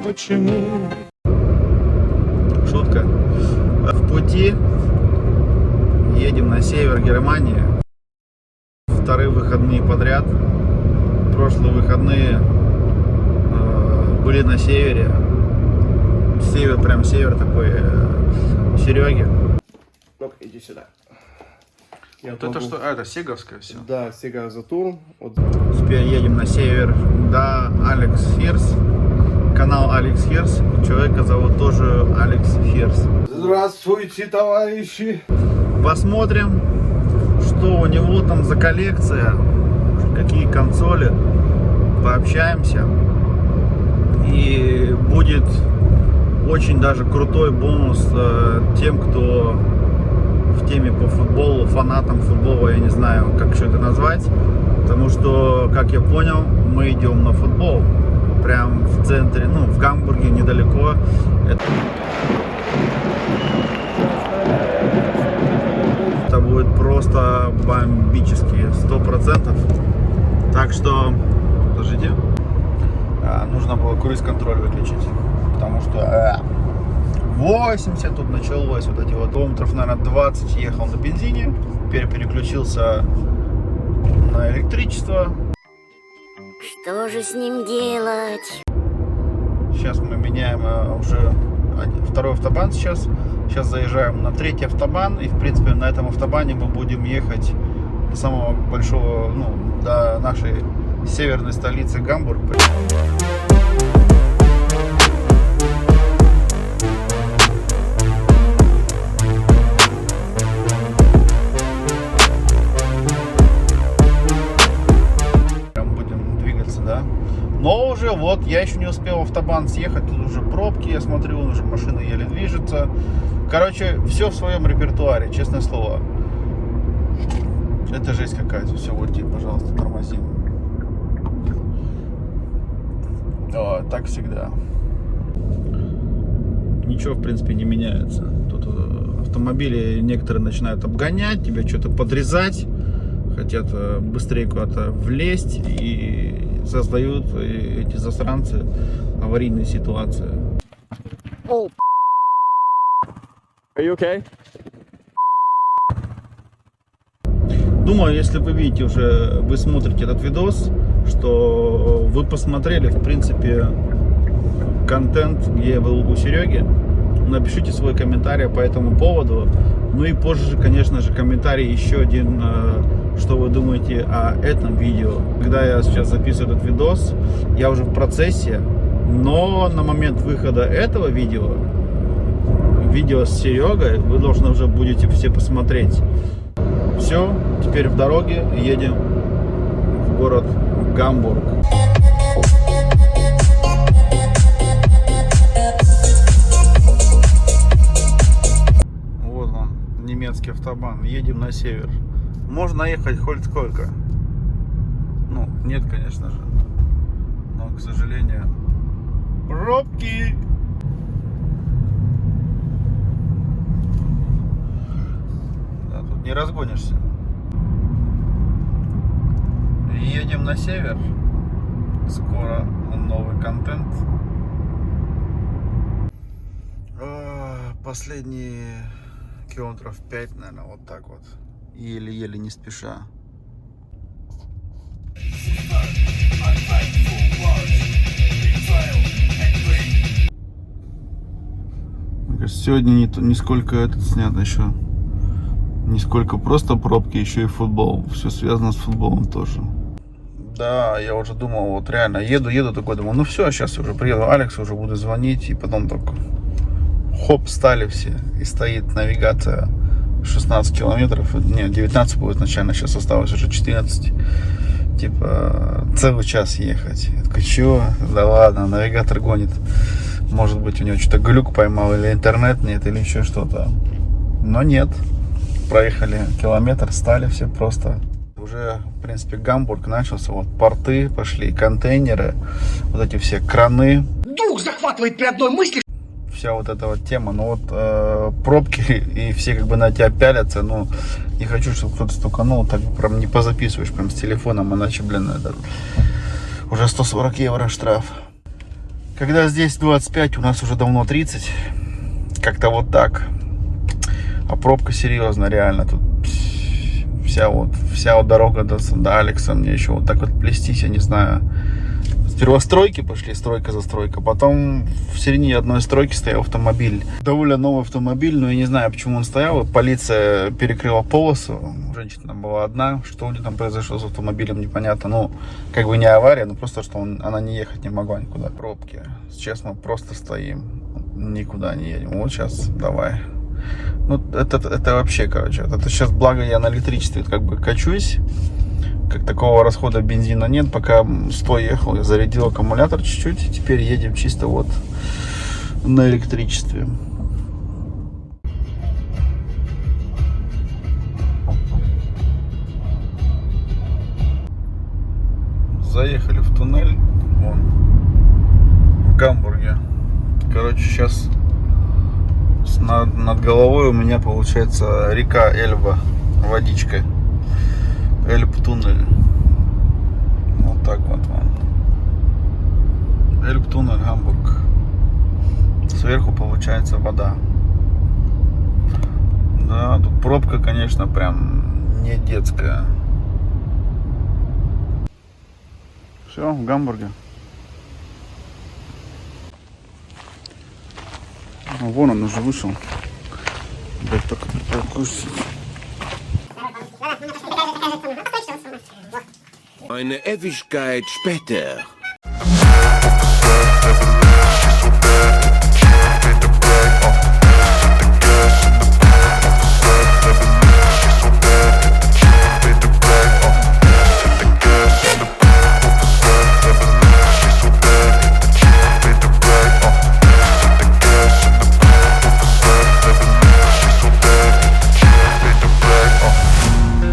почему? Шутка. В пути едем на север Германии. Вторые выходные подряд. Прошлые выходные были на севере. Север, прям север такой, Сереги. Ну, иди сюда. Вот это что? А, это Сеговское все. Да, Сега Затурн. Вот. Теперь едем на север до Алекс Хирс. Канал Алекс Хирс. Человека зовут тоже Алекс Хирс. Здравствуйте, товарищи. Посмотрим, что у него там за коллекция, какие консоли. Пообщаемся. И будет очень даже крутой бонус тем, кто в теме по футболу, фанатам футбола, я не знаю, как все это назвать. Потому что, как я понял, мы идем на футбол. Прям в центре, ну, в Гамбурге, недалеко. Это будет просто бомбически, 100%. Так что, подождите, нужно было круиз-контроль выключить. Потому что 80 тут началось, вот эти вот километров, наверное, 20 ехал на бензине. Теперь переключился на электричество. Что же с ним делать? Сейчас мы меняем уже второй автобан сейчас. Сейчас заезжаем на третий автобан. И, в принципе, на этом автобане мы будем ехать до самого большого, ну, до нашей северной столицы Гамбург. Но уже вот, я еще не успел в автобан съехать, тут уже пробки, я смотрю, уже машина еле движется. Короче, все в своем репертуаре, честное слово. Это жесть какая-то. Все, вот, пожалуйста, тормозим. О, так всегда. Ничего, в принципе, не меняется. Тут автомобили некоторые начинают обгонять, тебя что-то подрезать, хотят быстрее куда-то влезть и создают эти засранцы аварийные ситуации. Oh. Are you okay? Думаю, если вы видите уже, вы смотрите этот видос, что вы посмотрели, в принципе, контент, где я был у Сереги. Напишите свой комментарий по этому поводу. Ну и позже, конечно же, комментарий еще один, что вы думаете о этом видео. Когда я сейчас записываю этот видос, я уже в процессе, но на момент выхода этого видео с Серегой, вы должны уже будете все посмотреть. Все, теперь в дороге, едем в город Гамбург. Вот он, немецкий автобан, едем на север. Можно ехать хоть сколько. Ну, нет, конечно же. Но, к сожалению, пробки. Да, тут не разгонишься. Едем на север. Скоро новый контент. Последние километров 5, наверное, вот так вот. Еле-еле не спеша. Мне кажется, сегодня не сколько этот снят еще. Не сколько просто пробки, еще и футбол. Все связано с футболом тоже. Да, я уже думал, вот реально, еду такой, думал, ну все, сейчас уже приеду Алексу, уже буду звонить. И потом только хоп, стали все. И стоит навигация 16 километров, не, 19 будет изначально, сейчас осталось уже 14. Типа, целый час ехать. Я такой, чего? Да ладно, навигатор гонит. Может быть, у него что-то глюк поймал, или интернет нет, или еще что-то. Но нет. Проехали километр, стали все просто. Уже, в принципе, Гамбург начался. Вот порты пошли, контейнеры, вот эти все краны. Дух захватывает при одной мысли. Вся вот эта вот тема, ну вот пробки и все как бы на тебя пялятся, ну не хочу, чтобы кто-то стуканул, так прям не позаписываешь прям с телефоном, иначе, блин, это уже 140 евро штраф. Когда здесь 25, у нас уже давно 30. Как-то вот так. А пробка серьезно, реально. Тут вся вот дорога до Алекса. Мне еще вот так вот плестись, я не знаю. Сперва стройки пошли, стройка за стройкой. Потом в середине одной стройки стоял автомобиль. Довольно новый автомобиль, но я не знаю, почему он стоял. Вот полиция перекрыла полосу. Женщина была одна. Что у нее там произошло с автомобилем, непонятно. Ну, как бы не авария, но просто, что она не ехать не могла никуда. Пробки. Сейчас мы просто стоим. Никуда не едем. Вот сейчас, давай. Ну, это вообще, короче. Это сейчас, благо, я на электричестве как бы качусь. Как такого расхода бензина нет. Пока 100 ехал, я зарядил аккумулятор чуть-чуть. Теперь едем чисто вот на электричестве. Заехали в туннель. Вон. В Гамбурге. Короче, сейчас над головой у меня получается река Эльба. Водичка. Эльб-туннель. Вот так вот он. Эльб-туннель, Гамбург. Сверху получается вода. Да, тут пробка, конечно, прям не детская. Все, в Гамбурге. Ну, вон он уже вышел. Блять, только прокусить. Eine Ewigkeit später.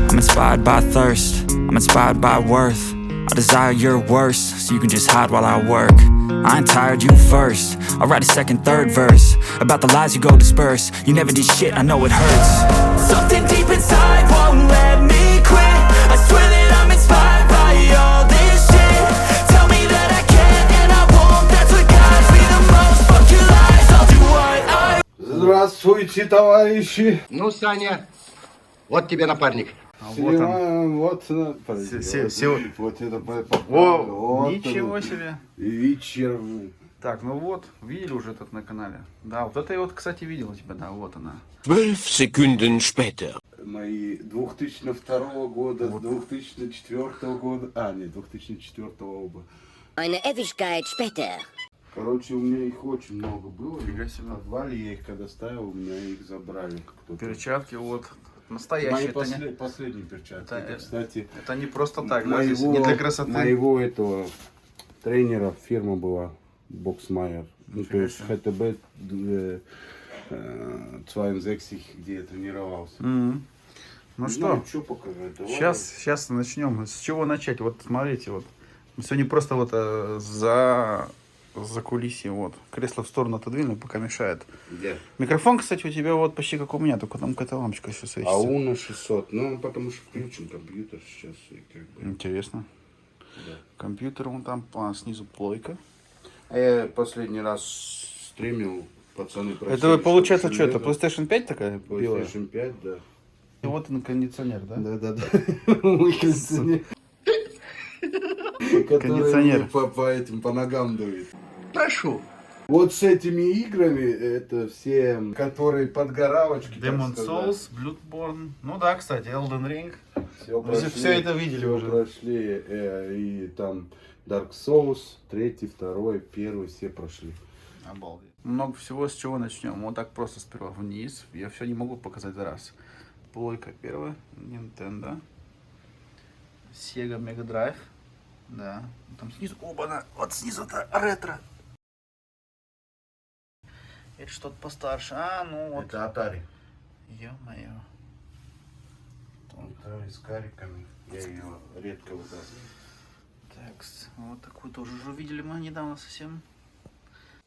I'm inspired by thirst, I'm inspired by worth. I desire your worst, so you can just hide while I work. I ain't tired, you first. I'll write a second, third verse about the lies you go disperse. You never did shit, I know it hurts. Something deep inside won't let me quit. I swear that I'm inspired by all this shit. Tell me that I can and I won't. That's what guides me the most. Fuck your lies, I'll do what I... Здравствуйте, товарищи. Ну, Саня, вот тебе напарник. Вот он. Вот, вот это О, ничего себе. Вечер. Так, ну вот, видели уже этот на канале. Да, вот это я вот, кстати, видел у тебя, да, вот она. 12 Sekunden später. Мои 2002 года, 2004 года, нет, 2004 оба. Eine Ewigkeit später. Короче, у меня их очень много было. Фига себе. В подвале я их когда ставил, у меня их забрали. Кто-то. Перчатки вот, Мои настоящие. Это не, последние перчатки. это- Кстати, это не просто так, да, здесь не для красоты. моего этого тренера фирма была Боксмайер. Ну, то есть ХТБ 62, где я тренировался. Мгм. Ну что, что показать? Давай. сейчас начнем. С чего начать? Вот смотрите, вот. Мы сегодня просто вот за кулисье, вот. Кресло в сторону отодвинули, пока мешает. Где? Микрофон, кстати, у тебя вот почти как у меня, только там какая-то лампочка еще светится. А Уна 600. Ну, потому что включен компьютер сейчас. И как бы... Интересно. Да. Компьютер вон там, снизу плойка. А я последний раз стримил, пацаны просили. Это получается что, это железо. PlayStation 5 такая белая? PlayStation 5, да. И вот он кондиционер, да? Да. Мой кондиционер. Кондиционер. Который по ногам дует. Прошу. Вот с этими играми, это все, которые подгоравочки. Demon Souls, Bloodborne. Ну да, кстати, Elden Ring. Все, Все это видели уже. Прошли, и там Dark Souls, 3, 2, 1, все прошли. Обалдеть. Много всего, с чего начнем. Вот так просто сперва вниз. Я все не могу показать за раз. Плойка первая, Nintendo. Sega Mega Drive. Да. Там снизу, оба-на, вот снизу-то ретро. Это что-то постарше. Ну вот. Это Atari. Ё-моё. Atari с кариками. Я ее редко вытаскиваю. Так, вот такую тоже уже увидели мы недавно совсем.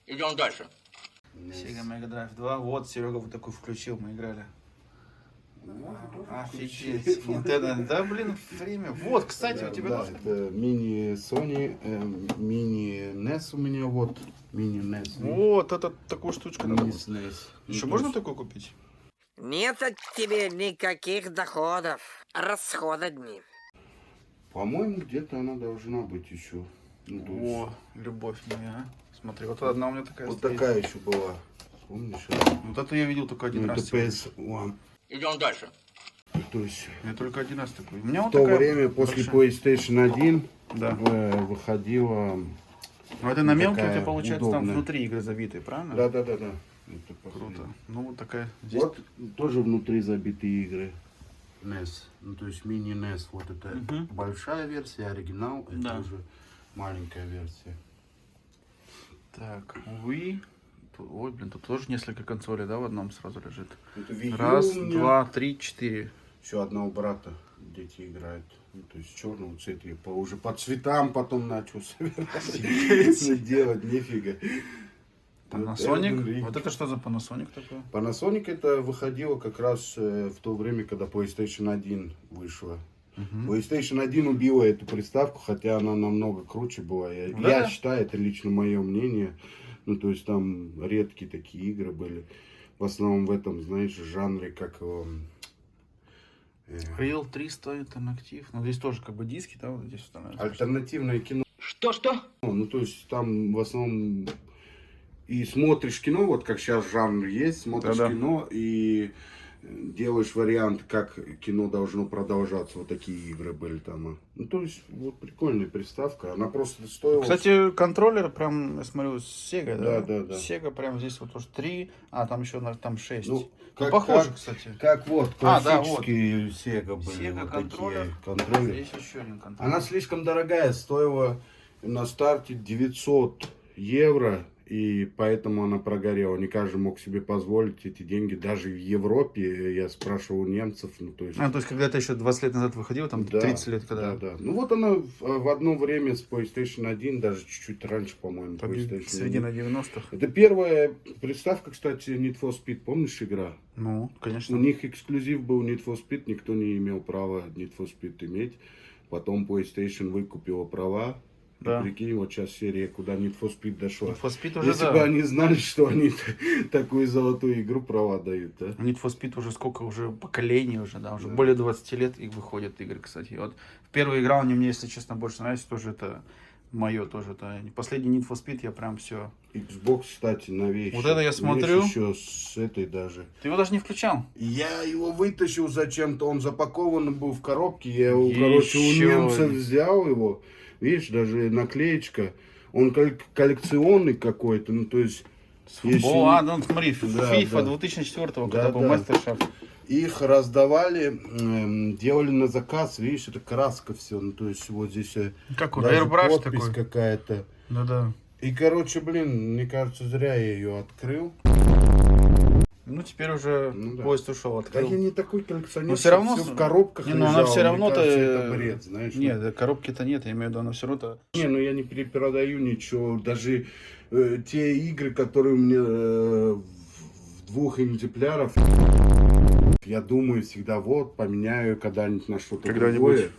Идем дальше. Sega Mega Drive 2. Вот, Серега вот такой включил, мы играли. Офигеть. Nintendo. Да, блин, время. Вот, кстати, у тебя Да, тоже. это мини Sony, мини NES у меня вот. Мини NES. Вот, это такую штучку надо. Мини SNES. Еще Ну, можно то есть, такую купить? Нет от тебя никаких доходов. Расход одни. По-моему, где-то она должна быть еще. Ну, то есть, О, любовь моя. Смотри, вот одна у меня такая вот стоит. такая еще была. Помнишь? Вот эту я видел только один Ну, это раз. всего. PS1. Идем дальше. То есть Я только один раз такой. У меня в вот то такая время после большая. PlayStation 1 Да. выходила... Ну, это на мелкой у тебя такая получается там удобная. внутри игры забитые, правильно? Да. Это Круто. Ну, вот такая. Здесь Вот тоже внутри забитые игры. NES. Ну, то есть мини NES. Вот это большая версия, оригинал. Это Да. уже маленькая версия. так, Wii. Ой, блин, тут тоже несколько консолей, да, в одном сразу лежит. Это Wii U Раз, у меня. 2, 3, 4. Еще одного брата дети играют. Ну, то есть черного цвета. Я уже по цветам потом начал собирать. Делать нифига. Panasonic. Вот это что за Panasonic такой? Panasonic это выходило как раз в то время, когда PlayStation 1 вышла. PlayStation 1 убила эту приставку, хотя она намного круче была. Да? Я считаю, это лично мое мнение. Ну, то есть там редкие такие игры были. В основном в этом, знаешь, жанре, как... Real 300 Interactive. Ну, здесь тоже как бы диски, да, вот здесь становится. альтернативное кино. Что? Ну, то есть там в основном и смотришь кино, вот как сейчас жанр есть, смотришь Да-да. кино и делаешь вариант, как кино должно продолжаться. Вот такие игры были там. Ну, то есть, вот прикольная приставка. Она просто стоила... Кстати, контроллер прям, я смотрю, Sega, да? Да. Sega прям здесь вот тоже 3, а там еще там 6. Ну, Ну, похоже, кстати. Как вот, А, да, вот. классические Sega были. Sega вот контроллер. такие контроллеры. Здесь еще один контроллер. Она слишком дорогая, стоила на старте 900 евро, и поэтому она прогорела. Не каждый мог себе позволить эти деньги. Даже в Европе, я спрашивал у немцев, ну то есть... А, то есть, когда это еще 20 лет назад выходило, там Да, 30 лет, когда... Да. Ну вот она в одно время с PlayStation 1, даже чуть-чуть раньше, по-моему, Там PlayStation середина 1. 90-х. Это первая приставка, кстати, Need for Speed. Помнишь игра? Ну, У конечно. них эксклюзив был Need for Speed, никто не имел права Need for Speed иметь. Потом PlayStation выкупила права. Да. И прикинь, вот сейчас серия, куда Need for Speed дошла. Need for Speed уже, Если да. бы они знали, что они такую золотую игру права дают, да? Need for Speed уже сколько, уже поколений уже, да, уже более 20 лет и выходят игры, кстати. Вот первая игра, они мне, если честно, больше нравится, тоже это мое тоже. Это последний Need for Speed, я прям все. Xbox, кстати, новейший. Вот это я смотрю. Еще с этой даже. Ты его даже не включал? Я его вытащил зачем-то, он запакован был в коробке, я его, Еще короче, у немцев один. взял его. Видишь, даже наклеечка. Он коллекционный какой-то, ну то есть... если О, а, ну смотри, Да, FIFA да. 2004, когда был да. мастер-шеф. Их раздавали, делали на заказ, видишь, это краска все, ну то есть вот здесь Как он, даже airbrush подпись такой. какая-то. Да-да. И, короче, блин, мне кажется, зря я ее открыл. Ну, теперь уже Ну да. поезд ушел, Да открыл. я не такой коллекционер, Но все равно всё в коробках не, ну она лежало. все равно Мне кажется, это бред, знаешь. Нет, да, коробки-то нет, я имею в виду, она все равно-то. Не, ну я не перепродаю ничего. Даже те игры, которые у меня в двух экземплярах, я думаю всегда, вот, поменяю когда-нибудь на что-то Когда-нибудь. другое.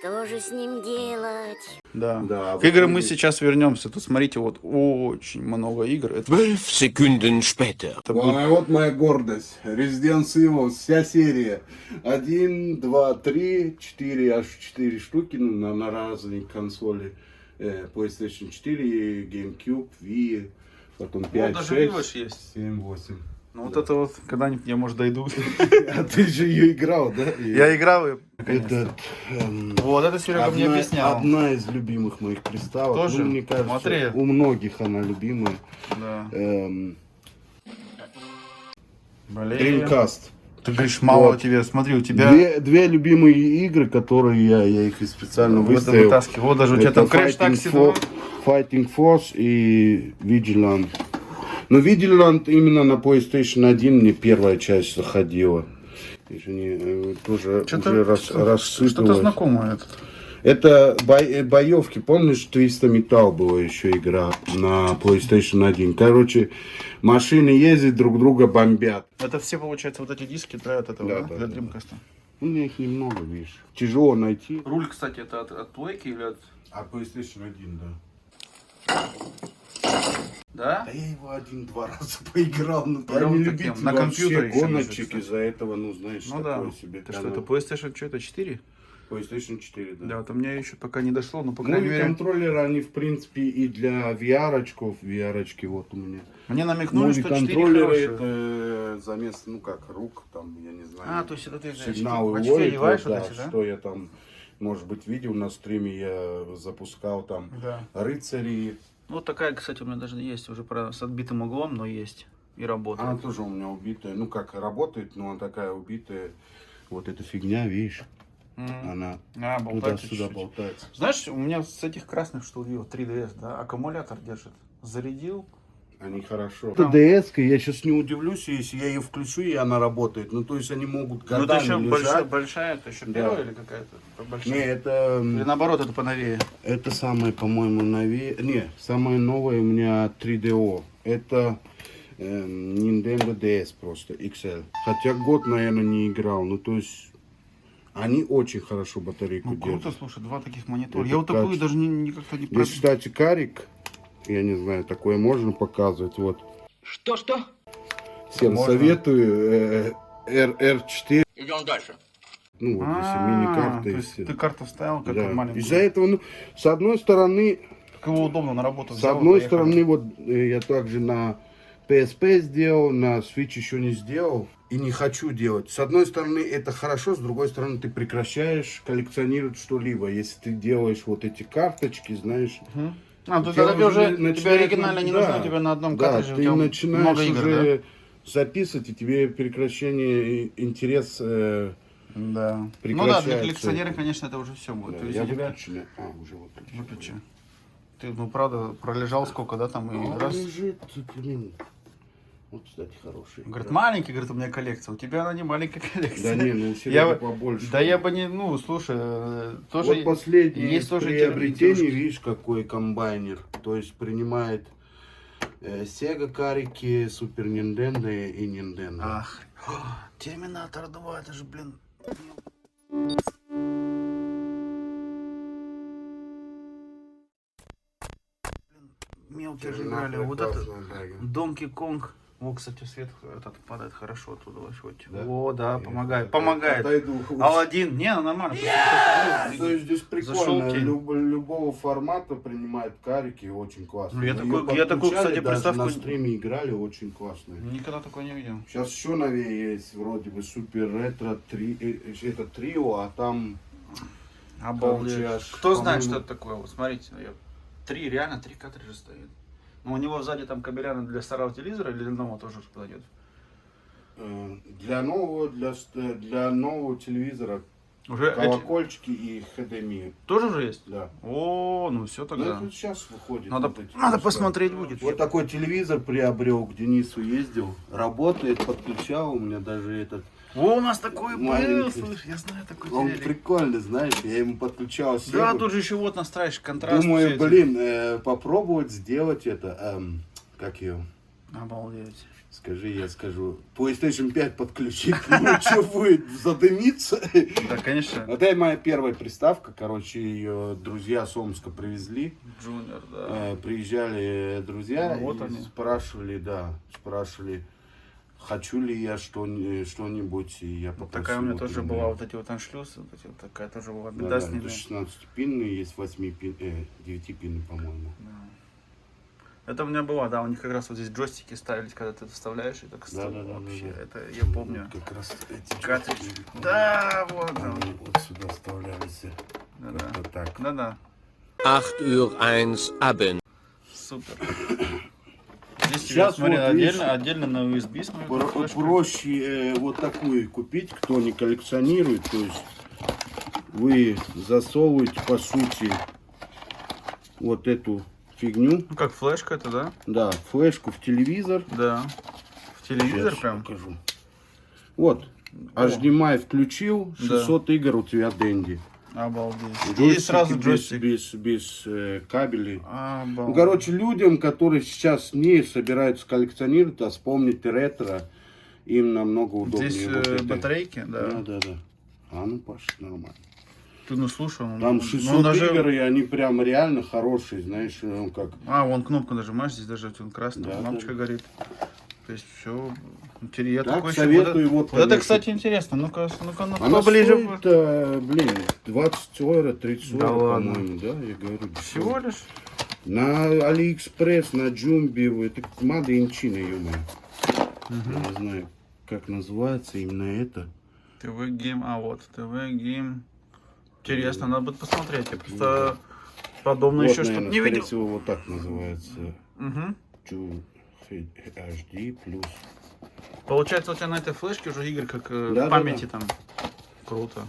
Что же с ним делать? Да. Да, К играм вот мы и- сейчас вернемся. Тут смотрите, вот очень много игр. Это 12 Sekunden später. Вот моя гордость. Resident Evil, вся серия. 1, 2, 3, 4, аж 4 штуки на разные консоли. PlayStation 4, GameCube, Wii, потом 5, даже 6, Village есть. 7, 8. Ну вот это вот, когда-нибудь я, может, дойду. А ты же ее играл, да? Я играл и... Это Вот, это Серега мне объяснял. одна из любимых моих приставок. Тоже? Ну, мне кажется, Смотри. у многих она любимая. Да. Блин. Dreamcast. Ты говоришь, мало Вот. тебе. Смотри, у тебя... Две любимые игры, которые я их и специально Вот это выставил. вытаскивай. Вот даже у тебя Это там Crash Taxi 2. Fighting Force и Vigilant. Но Vigilant именно на PlayStation 1 мне первая часть заходила. Извини, тоже Что-то уже что-то рассыпалась. знакомое. Это боевки, помнишь, Twisted Metal была еще игра на PlayStation 1. Короче, машины ездят, друг друга бомбят. Это все, получается, вот эти диски для этого, Да, да? да, Для да, Dreamcast. У меня их немного, видишь. Тяжело найти. Руль, кстати, это от Плейки или от... А PlayStation 1, да. Да? Да я его 1-2 раза поиграл, но Я я вот не таким, любитель на компьютере вообще еще гоночек, лежит, кстати. из-за этого, ну знаешь, Ну такое да. себе. Это что, это PlayStation что, это 4? PlayStation 4, да. Да, вот у меня еще пока не дошло, но по Ну крайней и мере... контроллеры, они в принципе и для VR-очков, VR-очки вот у меня. Мне намекнули, что 4 контроллеры хорошие. это замес, ну как, рук, там, я не знаю. А, то есть это ты сигналы в очки ловит, одеваешь вот, вот да, эти, да? что я там, может быть, видел на стриме, я запускал там Да. рыцари. Вот такая, кстати, у меня даже есть, уже с отбитым углом, но есть. И работает. Она тоже у меня убитая, ну как, работает, но она такая убитая. Вот эта фигня, видишь, она Болтается туда-сюда чуть-чуть. болтается. Знаешь, у меня с этих красных штурмов 3DS, да, аккумулятор держит. Зарядил. Они хорошо. Там- Это ds я сейчас не удивлюсь, если я ее включу, и она работает. Ну, то есть они могут Ну, это годами еще лежать. большая, это еще Да. первая или какая-то? Большая? Не, это, Или наоборот, это поновее? это самое, по-моему, новее. Не, самое новое у меня 3DO. Это Nintendo DS просто, XL. Хотя год, наверное, не играл. Ну, то есть, они очень хорошо батарейку Ну, держат. круто, слушай, два таких монитора. Это Я вот такую качество. даже как-то не... Здесь, кстати, карик. Я не знаю, такое можно показывать. Вот. Что? Всем Можно. советую. RR4. Идем дальше. Ну, вот здесь то мини-карты. и есть все. ты карту вставил, как Да. маленькую. Из-за этого, ну, с одной стороны, Как его удобно на работу с взял и одной поехал. стороны, вот я также на PSP сделал, на Switch еще не сделал и не хочу делать. С одной стороны, это хорошо, с другой стороны, ты прекращаешь коллекционировать что-либо. Если ты делаешь вот эти карточки, знаешь, А, то у тебя тогда тебе уже тебе начинает оригинально не да, нужно, у тебя на одном да, картридже у ты тебя начинаешь много игр, уже записывать, и тебе прекращение интерес да? Да. Ну да, для прекращается коллекционера, это. конечно, это уже все будет. Да, То есть я у тебя... выключил. Уже выключил. Выключи. Ты, ну, правда, пролежал сколько, да, там, и А он раз... лежит, блин. Вот, кстати, хороший. Говорит, маленький, говорит, у меня коллекция. У тебя она не маленькая коллекция. Да не, ну все Я бы- побольше. Да я бы не, ну, слушай, тоже... Вот последнее есть тоже приобретение, девушки. видишь, какой комбайнер. То есть принимает Sega карики, Super Nintendo и Nintendo. Ах, Терминатор 2, это же, блин... Мелкие же играли. Вот это... Донки Конг. О, кстати, свет этот падает хорошо оттуда вообще. Да? О, да, помогает. Помогает. Отойду. Алладин, не, ну нормально. То есть здесь Зашел прикольно, тень. любого формата принимает карики, очень классно. Ну, я Мы такой- её я такую, подключали, кстати, даже приставку- на стриме играли, очень классно. Никогда такого не видел. Сейчас еще новее есть, вроде бы Супер Ретро 3, это трио, а там... Обалдеть. короче, аж, Кто знает, по-моему, что это такое? Вот смотрите, реально 3 картриджа стоит. Но у него сзади там кабеля для старого телевизора или для нового тоже подойдет? Для нового телевизора Уже колокольчики и HDMI. тоже уже есть? Да. О, ну все Ну, тогда. это сейчас выходит. Надо, вот эти надо просто. посмотреть будет. Вот такой телевизор приобрел, к Денису ездил. Работает, подключал, у меня даже этот... О, у нас такой был, Маленький. слышь, я знаю такой Он телек. прикольный, знаешь, я ему подключал Да, Сегу. тут же еще вот настраиваешь контраст. Думаю, все эти. блин, попробовать сделать это, как ее, Обалдеть. скажи, я скажу, PlayStation 5 подключить, ну что будет, задымиться? Да, конечно. Вот это моя первая приставка, короче, ее друзья с Омска привезли. Джуниор, да. Приезжали друзья Ну, вот и они. спрашивали, хочу ли я что-нибудь, и я Вот попросил. такая у меня вот тоже именно. была, вот эти вот аншлюсы, вот эти вот такая тоже была Да, беда да, с ними. это 16-пинный, есть 9-пинный, по-моему. Да. Это у меня было, да, у них как раз вот здесь джойстики ставились, когда ты вставляешь, и так Да, стоит да, да, вообще. да, да. Это я помню. Вот как раз эти Картридж. джойстики, Да, вот он. они вот сюда вставлялись. Да-да. Вот так. Да-да. 8:01 Abend. Супер. Здесь Сейчас тебе, смотри, вот, видишь, отдельно на USB смотри, флешка. Проще вот такую купить, кто не коллекционирует. То есть вы засовываете, по сути, вот эту фигню. Ну как флешка это, да? Да, флешку в телевизор. Да. В телевизор Сейчас прям? покажу. Вот. HDMI включил, 600 игр у тебя Дэнди. Обалдеть. И Джойстики сразу без, джойстик. без кабелей. Ну, Обалдеть. короче, людям, которые сейчас не собираются коллекционировать, а вспомнить ретро, им намного удобнее. Здесь вот это. батарейки, да. Да. А ну, Паша, нормально. Ты ну слушай, он, Там он 600 даже... игр, и они прям реально хорошие, знаешь, он как... вон кнопку нажимаешь, здесь даже он красный, Да, лампочка да. горит. То есть все интересно. Так, такой советую, еще... вот, Вот это, конечно. кстати, интересно. Ну-ка, Она поближе. стоит, блин, 20 евро, 30 Да евро, ладно. по-моему, да, я говорю. Всего лишь? На Алиэкспресс, на Джумби, это Made in China, ё-моё. Я не знаю, как называется именно это. ТВ Гейм, вот, ТВ Гейм. Интересно, надо будет посмотреть. Я просто подобное Вот, еще что-то наверное, не скорее видел. всего, вот так называется. Мгм. HD плюс. Получается, у тебя на этой флешке уже игры как Да, в да, памяти да. там. Круто.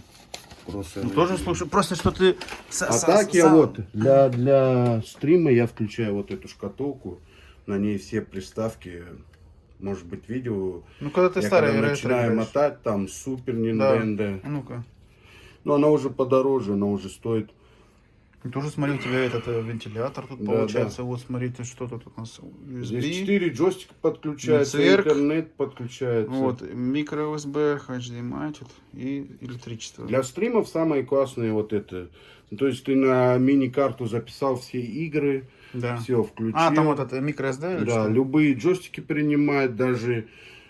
Просто Ну тоже слушай, просто что ты... А так я вот для стрима я включаю вот эту шкатулку, на ней все приставки, может быть видео. Ну когда ты Я старый когда ретро начинаю играешь. мотать, там Супер Да. Nintendo. Ну-ка. Но она уже подороже, она уже стоит. И тоже смотри, у тебя этот вентилятор тут Да, получается. Вот смотри, ты что тут у нас USB. Здесь 4 джойстика подключается, Цверк. интернет подключается. Вот, микро USB, HDMI тут и электричество. Для стримов самое классное вот это. Ну, то есть ты на мини-карту записал все игры, Да. все включил. Там вот это микро SD или Да, что? любые джойстики принимает, даже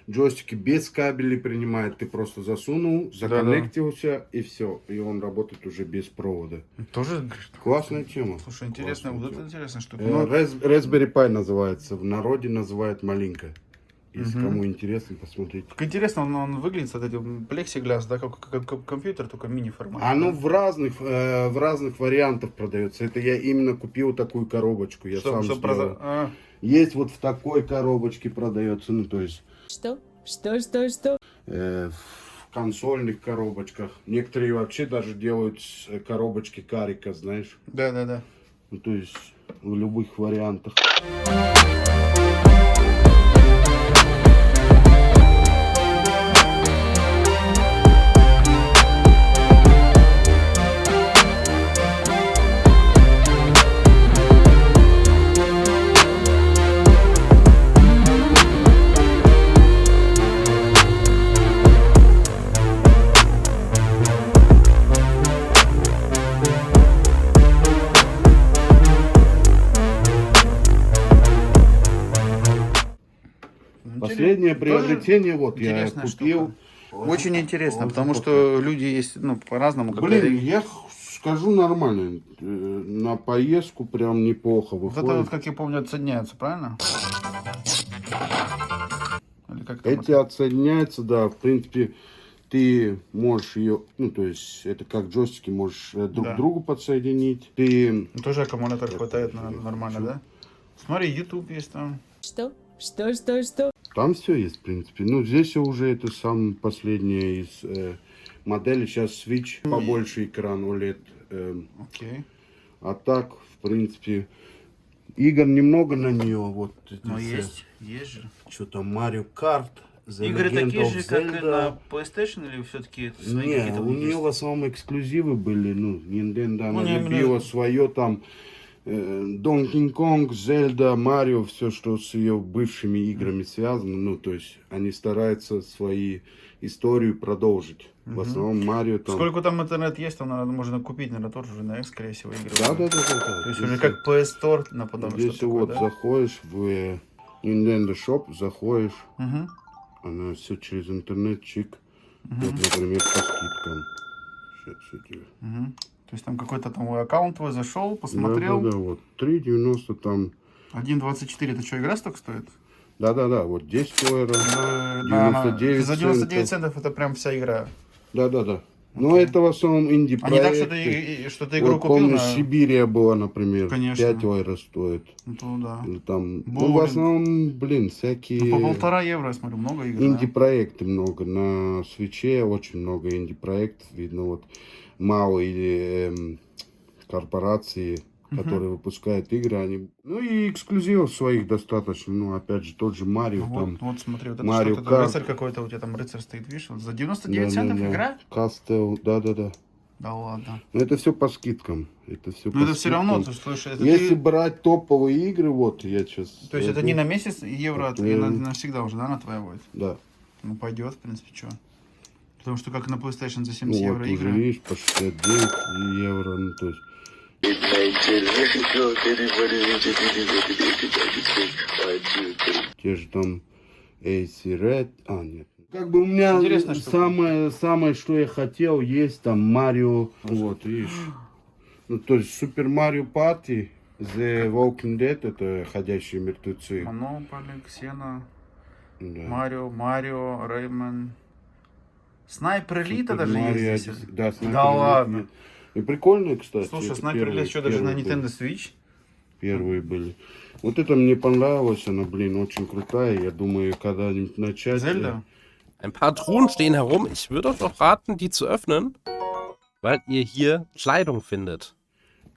джойстики без кабелей принимает. Ты просто засунул, законнектился и все. И он работает уже без провода. Тоже, Классная тема. слушай, интересно, вот это интересная штука. Raspberry Pi называется. В народе называют малинка. Если кому интересно, посмотрите. Как интересно, он выглядит, вот этим плексиглаз, да, как компьютер, только мини-формат. Оно в разных вариантах продается. Это я именно купил такую коробочку. Я сам сделал. Есть вот в такой коробочке продается. Ну, то есть Что? в консольных коробочках. Некоторые вообще даже делают коробочки карика, знаешь. Да. Ну, то есть в любых вариантах. Последнее приобретение, вот я интересная купил. Очень интересно, Вот потому вот что люди есть, ну, по-разному. Блин, я скажу нормально. На поездку прям неплохо Вот выходит. это вот, как я помню, отсоединяется, правильно? Или как там Эти отсоединяются, да, в принципе, ты можешь ее, ну, то есть, это как джойстики, можешь друг Да. к другу подсоединить. Ты, Ну, тоже аккумулятор хватает нормально, да? Смотри, YouTube есть там. Что? там все есть, в принципе. Ну, здесь уже это самое последнее из моделей. Сейчас Switch, побольше экран OLED. Окей. А так, в принципе, игр немного на нее. Вот эти Ну, все. есть же. Что там, Mario Kart, The Игры Legend такие of же, как и Zelda. на PlayStation, или все-таки свои Не, какие-то у нее есть? в основном эксклюзивы были, ну, Nintendo, она не, любила именно- свое там, Donkey Kong, Zelda, Mario, все, что с ее бывшими играми связано, ну, то есть, они стараются свои историю продолжить. В основном Mario там... Сколько там интернет есть, там наверное, можно купить, наверное, тоже уже на X, скорее всего, игры. Да. То есть уже как PS Store наподобие, Здесь что вот такое, да? заходишь в Nintendo Shop, заходишь, Мгм. она все через интернет, чик, вот, например, по скидкам. Сейчас я тебе... Мгм. То есть там какой-то там аккаунт твой зашел, посмотрел. Да, вот 3,90 там. 1.24, это что, игра столько стоит? Да, вот 10 евро. За 99 99 центов. центов это прям вся игра. Да. Но это в основном А не инди-проекты. так, что ты игру Вот купил помню, на... Сибирия была, например, Конечно. 5 евро стоит. Ну, да. Или там, ну, в Боулинг. основном, блин, Ну, всякие по 1,5 евро, я смотрю, много игр. да? инди-проекты много. На свече очень много инди-проектов. Видно, вот малые корпорации, которые выпускают игры, они... Ну и эксклюзивов своих достаточно. Ну, опять же, тот же Марио, там... Вот смотри, вот это Mario что-то, Kart. рыцарь какой-то у тебя там, рыцарь стоит, видишь, вот за 99 центов игра? Кастел, да. Да ладно. Но это все по скидкам. Это все Но это все равно, ты слушай, это Если ты- брать топовые игры, вот я сейчас... То есть это не на месяц евро, Так, и навсегда уже, да, на твоя будет? Да. Ну пойдет, в принципе, что. Потому что как на PlayStation за 70 Ну евро вот уже игры. видишь, по 69 евро, ну то есть... Те же там AC Red, нет. Как бы у меня Интересная штука. самое, что я хотел, есть там Марио, вот, видишь. Ну, то есть Super Mario Party, The Walking Dead, это ходячие мертвецы. Монополи, Ксена, Да. Марио, Реймон. Снайпер Элита Super даже Mario есть здесь. Odyssey. Да, Снайпер Да Elite ладно. есть. И прикольно, кстати. Слушай, это Снайпер Элита что, даже на первые Nintendo были. Switch? Первые были. Вот это мне понравилось, она, блин, очень крутая. Я думаю, когда-нибудь начать. Зельда? Ein paar Truhen stehen herum. Ich würde euch auch raten, die zu öffnen, weil ihr hier Kleidung findet.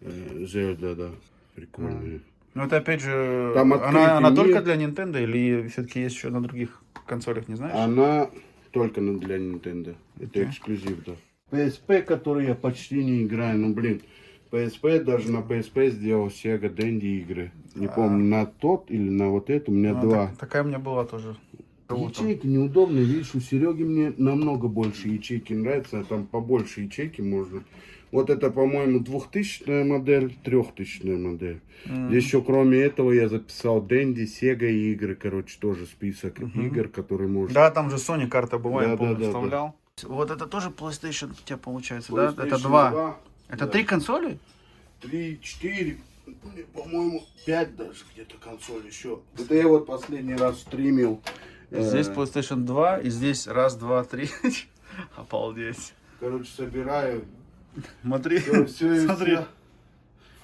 Зельда, да. Прикольная. Ну это опять же, Там она открытый только мир. для Nintendo или все-таки есть еще на других консолях, не знаешь? Она только для Nintendo. Это эксклюзив, да. PSP, который я почти не играю, ну блин. PSP, даже на PSP сделал Sega Dendy игры. Не помню, на тот или на вот это, у меня Ну, два. такая у меня была тоже. Ячейки неудобные, видишь, у Сереги мне намного больше ячейки нравится, а там побольше ячейки можно. Вот это, по-моему, 2000-я модель, 3000-я модель. Здесь еще кроме этого я записал Dendy, Sega игры, короче, тоже список игр, которые можно... Да, там же Sony карта была, я Да, помню, да, да, вставлял. Вот это тоже PlayStation у тебя получается, PlayStation да? Это два. 2, Это да. 3 консоли? 3, 4, по-моему, 5 даже где-то консоль еще. Это я вот последний раз стримил. Здесь PlayStation 2, и здесь раз, два, три. Обалдеть. Короче, собираю. Смотри, Все, смотри.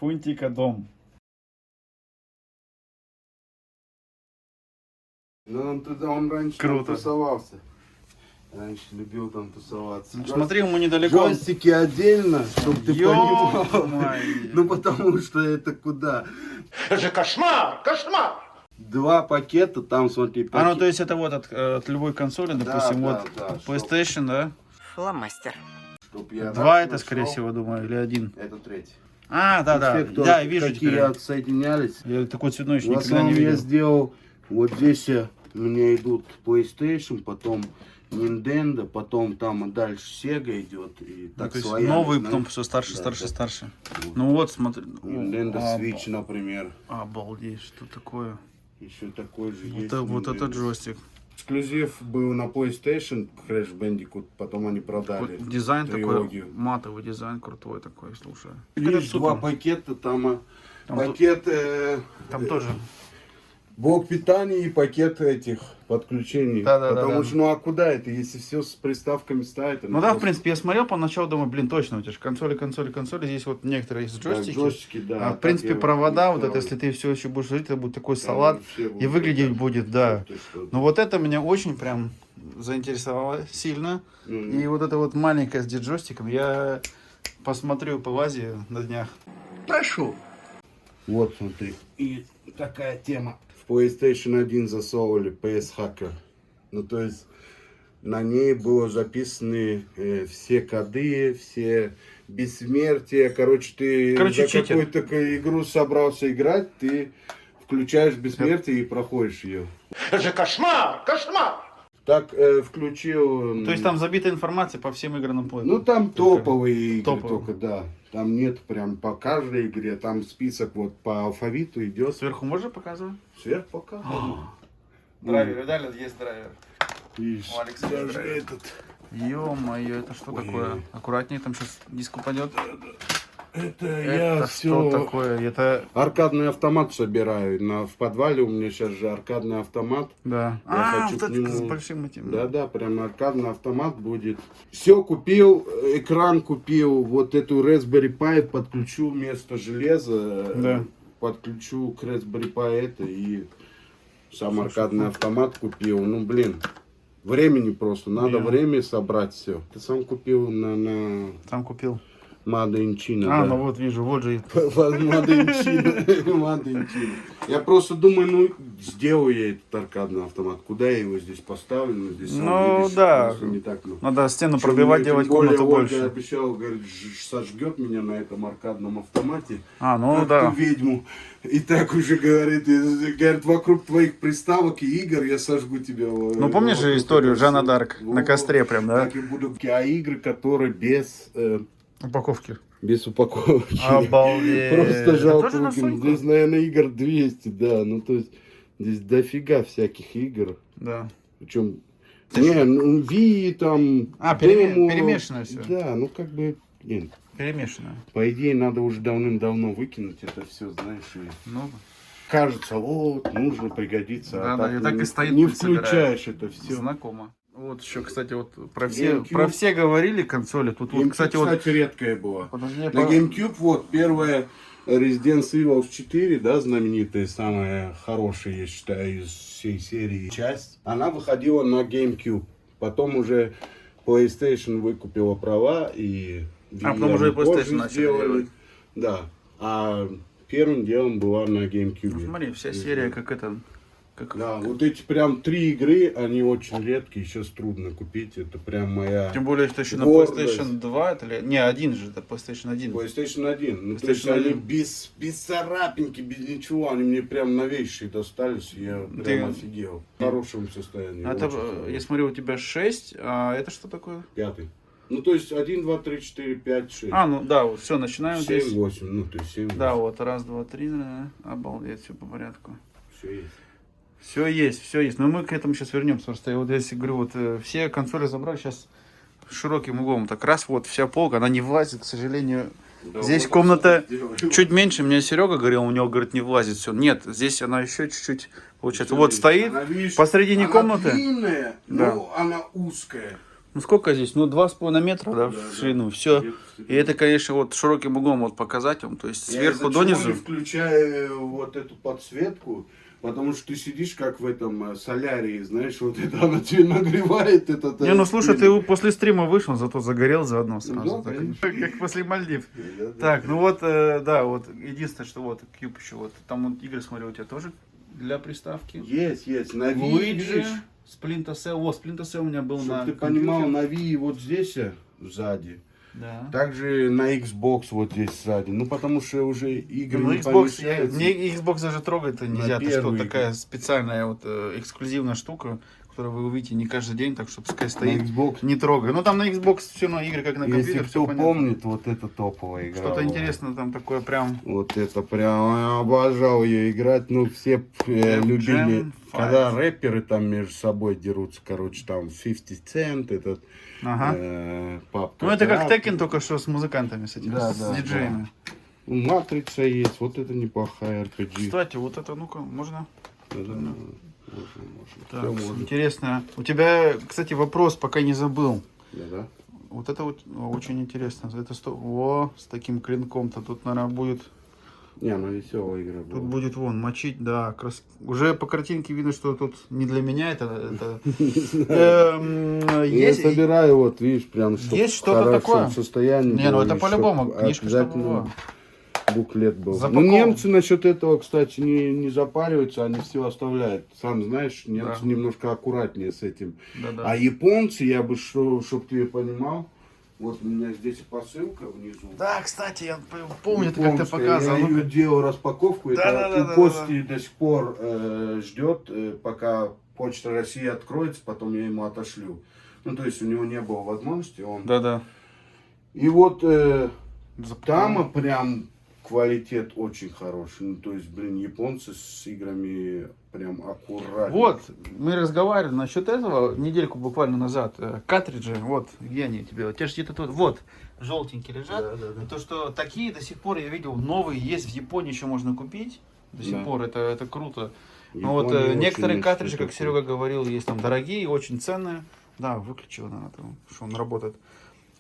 Фунтика дом. Ну, он раньше Круто. там тусовался. Раньше любил там тусоваться. Ну, смотри, ему недалеко. Джойстики отдельно, чтобы ты понимал. Ё-моё. Ну, потому что это куда? Это же кошмар! Кошмар! 2 пакета, там, смотри, А, ну то есть это вот от любой консоли, допустим, да, вот да, PlayStation, да? Фломастер. чтоб я Два раз это, скорее нашел. всего, думаю, или один. Это третий. А, да, Все, кто, да, я вижу какие теперь. отсоединялись. Я такой цветной еще В никогда не основном я видел. сделал, вот здесь у меня идут PlayStation, потом Nintendo, потом там дальше Sega идет. И Ну, так то есть своя, новый, знаешь. потом все старше, Да, старше, да. старше. Вот. Ну вот, смотри. Nintendo Switch, например. Обалдеть, что такое? Еще такой же Вот, есть. вот Nintendo. этот джойстик. Эксклюзив был на PlayStation, Crash Bandicoot, потом они продали. Вот дизайн трилогию. такой, матовый дизайн крутой такой, слушай. Есть два пакета, там, Там пакет Там тоже. блок питания и пакет этих подключений. Да. Потому что, ну а куда это, если все с приставками ставить? Ну да, в принципе, я смотрел поначалу, думаю, блин, точно, у тебя же консоли. Здесь вот некоторые есть джойстики. Джойстики, да. А в принципе, провода, вот это, если ты все еще будешь жить, это будет такой салат. И выглядеть будет, да. Но вот это меня очень прям заинтересовало сильно. И вот это вот маленькое с джойстиком я посмотрю по Азии на днях. Прошу. Вот, смотри. И такая тема. В PlayStation 1 засовывали PS Hacker. Ну, то есть, на ней было записаны все коды, все бессмертия. Короче, ты за читер. какую-то игру собрался играть, ты включаешь бессмертие и проходишь ее. Это же кошмар! Кошмар! Так включил... То есть там забита информация по всем играм на плей. Ну, там топовые игры Топовые. только, да. Там нет прям по каждой игре, там список вот по алфавиту идет. Сверху можно показывать? Сверх пока. Драйвер, видали, есть драйвер. Видишь, У Алекса даже драйвер. этот. Ё-моё, это что Ой. такое? Аккуратнее, там сейчас диск упадет. Это Это я что все такое? Это, аркадный автомат собираю. В подвале у меня сейчас же аркадный автомат. да. Я хочу вот к это нему- с большим этим. Да, прям аркадный автомат будет. Все купил, экран купил, вот эту Raspberry Pi подключу вместо железа. Да. Подключу к Raspberry Pi это и сам аркадный автомат купил. Ну, блин, времени просто. Надо Я. время собрать все. Ты сам купил на Там купил. Made in China, А, да. ну вот вижу, вот же. Made in China. Made in China. Я просто думаю, ну, сделаю я этот аркадный автомат. Куда я его здесь поставлю? Ну, здесь сам Ну, видишь, да. просто не так, ну. Надо стену Причем пробивать, мне, делать тем более, комнату Ольга больше. обещала, говорит, сожгет меня на этом аркадном автомате. А, ну как да. ту ведьму. И так уже говорит, вокруг твоих приставок и игр я сожгу тебя. Ну помнишь же историю Жанна Дарк на костре прям, да? Так и буду. А игры, которые Упаковки. без упаковки. Обалдеть. Просто Это жалко. тоже на выкинуть. Соньку? Здесь, наверное, игр 200, да. Ну, то есть, здесь дофига всяких игр. Да. Причем, не, ну, Ви там... А, демо. перемешано все. Да, ну, как бы, блин, Перемешано. по идее, надо уже давным-давно выкинуть это все, знаешь, и Ну, кажется, вот, нужно, пригодится. Да, а да, и так не, и стоит, не пусть собирает. включаешь это все. знакомо. Вот еще, кстати, вот про GameCube. все говорили консоли. Тут вот, Кстати, кстати, вот... редкая была. Подожди, На GameCube, вот, первая Resident Evil 4, да, знаменитая, самая хорошая, я считаю, из всей серии часть, она выходила на GameCube. Потом уже PlayStation выкупила права и... потом уже и позже PlayStation начали сделали. делать. Да, а первым делом была на Ну, GameCube. смотри, вся серия как это... Как... Да, вот эти прям 3 игры, они очень редкие, сейчас трудно купить, это прям моя... Тем более, что еще на гордость. PlayStation 2, это ли... Не, один же, это PlayStation 1. PlayStation 1. Ну, то PlayStation есть они 1. без царапинки, без ничего. Они мне прям новейшие достались. Я Ты- прям офигел. В хорошем состоянии. Это, очень хорошем. я смотрю, у тебя 6, а это что такое? 5. Ну, то есть 1, 2, 3, 4, 5, 6. А, ну да, вот все, начинаем 7, здесь. 8. Ну, то есть 7, 8. Да, вот, раз, два, три, да, обалдеть, все по порядку. Все есть. Все есть, все есть. Но мы к этому сейчас вернемся. Просто я вот если говорю, вот все консоли забрали сейчас широким углом. Так раз, вот вся полка, она не влазит, к сожалению. Да, Здесь вот комната сделаю. чуть меньше. Мне Серега говорил, у него, говорит, не влазит все. Нет, здесь она еще чуть-чуть, получается. Вот стоит Она, видишь, посредине она комнаты. длинная, Да. но она узкая. Ну сколько здесь? Ну 2,5 метра, да, в Да, ширину. Все. Где-то в И это, конечно, вот широким углом вот показать вам. То есть Я сверху из-за чего донизу. не включаю вот эту подсветку, потому что ты сидишь как в этом солярии, знаешь, вот это она тебе нагревает. Не, ну слушай, ты после стрима вышел, зато загорел заодно сразу. Да, Так, конечно. как после Мальдив. Да, да. Так, ну вот, да, вот единственное, что вот Cube еще вот. Там вот игры, смотрю, у тебя тоже для приставки. Есть. На Ви, Луиджи, видишь, Splinter Cell. О, Splinter Cell у меня был чтобы на ты компьютере. понимал, на Ви вот здесь сзади. Да. Также на Xbox вот здесь сзади. Ну, потому что уже игры Ну, не Xbox, помещаются. мне Xbox даже трогать-то нельзя. Это что, первую такая игру. специальная вот эксклюзивная штука, которую вы увидите не каждый день, так что пускай На стоит. Xbox. Не трогай. Ну там на Xbox все равно игры как на Если компьютере, все кто понятно. помнит, вот это топовая игра. Что-то была. интересное там такое прям. Вот это прям, я обожал ее играть, ну все любили, Jam когда Fight. рэперы там между собой дерутся, короче, там 50 Cent, этот, Ага. Папка. Ну это как Краб. Tekken, только что с музыкантами, с этими, Да, с да, диджеями. Матрица есть, вот это неплохая RPG. Кстати, вот это, ну-ка, можно? Да, да, можно. Так, Всё можно. интересно. У тебя, кстати, вопрос, пока не забыл. Да. Вот это вот очень интересно. Это О, с таким клинком-то тут, наверное, будет. Не, ну веселая игра Тут была. будет вон мочить, да. Уже по картинке видно, что тут не для меня это. Я Есть. собираю, вот видишь, прям чтоб Есть в что-то хорошем такое? состоянии Не, ну было, это и по-любому, чтоб книжка чтобы обязательно была. буклет был. Ну, Запакован. немцы насчет этого, кстати, не запариваются, они все оставляют. Сам знаешь, немцы Да. немножко аккуратнее с этим. Да-да. А японцы, я бы, чтоб ты понимал, вот у меня здесь посылка внизу. Да, кстати, я помню, ты как-то Японская. показывал. Я Ну-ка. ее делал распаковку, это Да-да-да-да-да. у почты до сих пор ждет, пока Почта России откроется, потом я ему отошлю. Ну, то есть у него не было возможности, он... Да-да. И вот Запаковал. там прям квалитет очень хороший. Ну, то есть, блин, японцы с играми прям аккуратно. Вот, мы разговаривали насчет этого недельку буквально назад. Картриджи, вот, где они у тебя? У тебя же где-то тут, вот, желтенькие лежат. Да. И то, что такие до сих пор, я видел, новые есть в Японии, еще можно купить. До сих Да. пор, это круто. Но вот Япония некоторые очень картриджи, что-то как Серега говорил, есть там дорогие, очень ценные. Да, выключил, наверное, там, что он работает.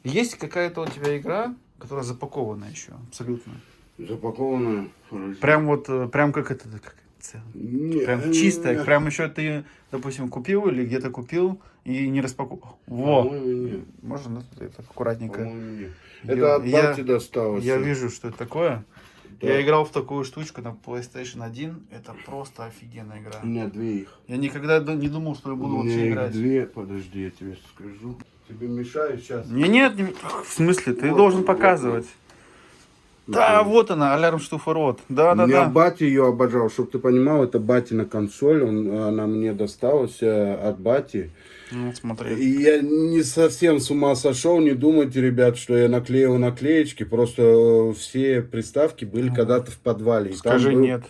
Есть какая-то у тебя игра, которая запакованная еще, абсолютно. запаковано. Прям вот, прям как это, как Не, прям чистая, прям еще ты, допустим, купил или где-то купил и не распаковал. Во! По-моему, нет. Можно, да, тут так аккуратненько. По-моему, нет. Я- Это от я- бати досталось. Я вижу, что это такое. Я играл в такую штучку на PlayStation 1. Это просто офигенная игра. У меня 2 их. Я никогда не думал, что я буду У вообще меня их играть. 2, подожди, я тебе скажу. Тебе мешаю сейчас? Нет, в смысле, ты должен показывать. Да, вот она, Alarmstufe Rot. Да. У меня батя ее обожал, чтобы ты понимал, это батина консоль, она мне досталась от бати. Ну, смотри. И я не совсем с ума сошел, не думайте, ребят, что я наклеил наклеечки, просто все приставки были когда-то в подвале. И Скажи там был, нет.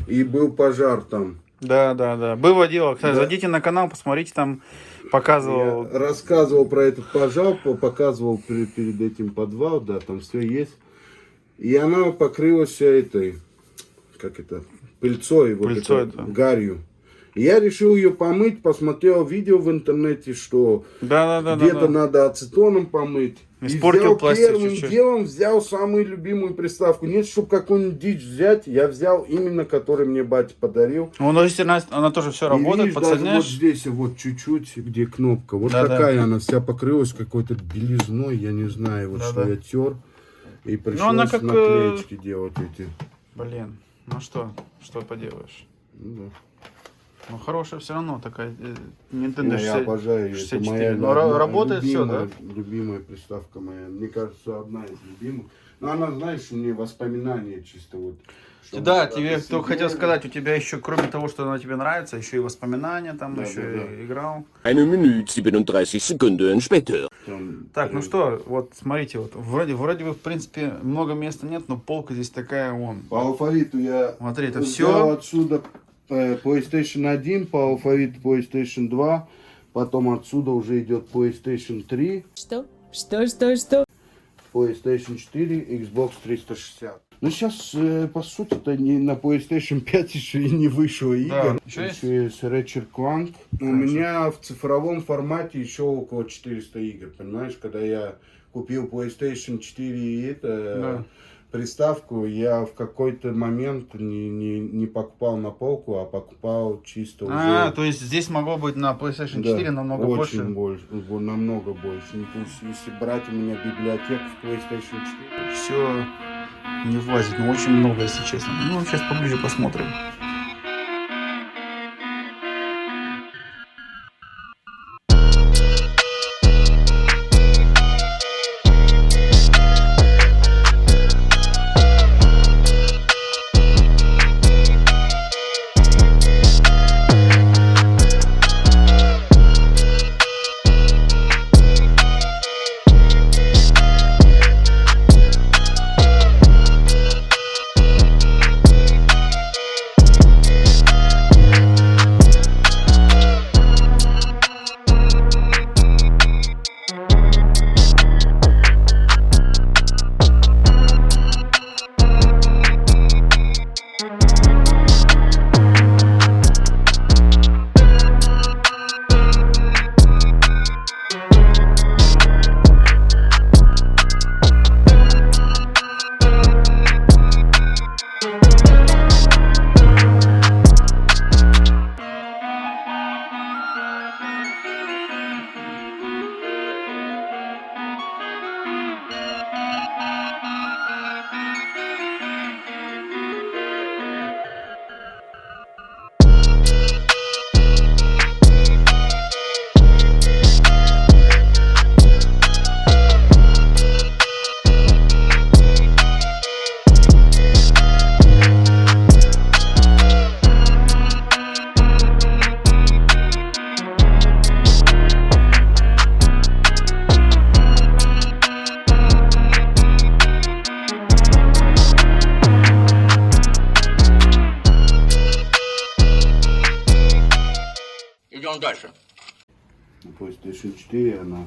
И был пожар там. Да. Было дело. Кстати, Да. зайдите на канал, посмотрите, там показывал. Я рассказывал про этот пожар, показывал перед этим подвал, да, там все есть. И она покрылась этой, как это, пыльцой, Пыльцой, вот это, да. гарью. И я решил ее помыть, посмотрел видео в интернете, что где-то надо ацетоном помыть. Испортил взял пластик первым чуть-чуть. делом, взял самую любимую приставку. Нет, чтобы какую-нибудь дичь взять, я взял именно, который мне батя подарил. Ну, она тоже все работает, И видишь, даже вот подсоединяешь. здесь вот чуть-чуть, где кнопка. Вот Да, такая она вся покрылась какой-то белизной, я не знаю, вот Да, что да. я тер. И пришлось она как, наклеечки делать эти. Блин, ну что поделаешь. Ну, да. Ну, хорошая все равно такая. Nintendo Ну, я 60 обожаю ее. 64. Это моя Но работает все, любимая, да? любимая приставка моя. Мне кажется, одна из любимых. Но она, знаешь, у меня воспоминания чисто вот. что Да, мы тебе когда-то только хотел сидели. сказать, у тебя еще, кроме того, что она тебе нравится, еще и воспоминания там, Да, еще да, да. и играл. 1 Minute 37 Sekunden später. Там, Так, ну что, вот смотрите, вот вроде бы, в принципе, много места нет, но полка здесь такая, вон. По алфавиту я Смотри, это взял все. отсюда PlayStation 1, по алфавиту PlayStation 2, потом отсюда уже идет PlayStation 3, Что? PlayStation 4, Xbox 360. Ну сейчас, по сути-то, не на PlayStation 5 еще и не вышло игр. еще есть? есть Ratchet Clank. У меня в цифровом формате еще около 400 игр, понимаешь? Когда я купил PlayStation 4 и приставку, я в какой-то момент не покупал на полку, а покупал чисто уже... То есть здесь могло быть на PlayStation 4 Да, намного очень больше. намного больше. Ну, то есть, если брать у меня библиотеку в PlayStation 4... Все не влазит, но очень много, если честно. Ну, сейчас поближе посмотрим. Идем дальше. На PlayStation 4 она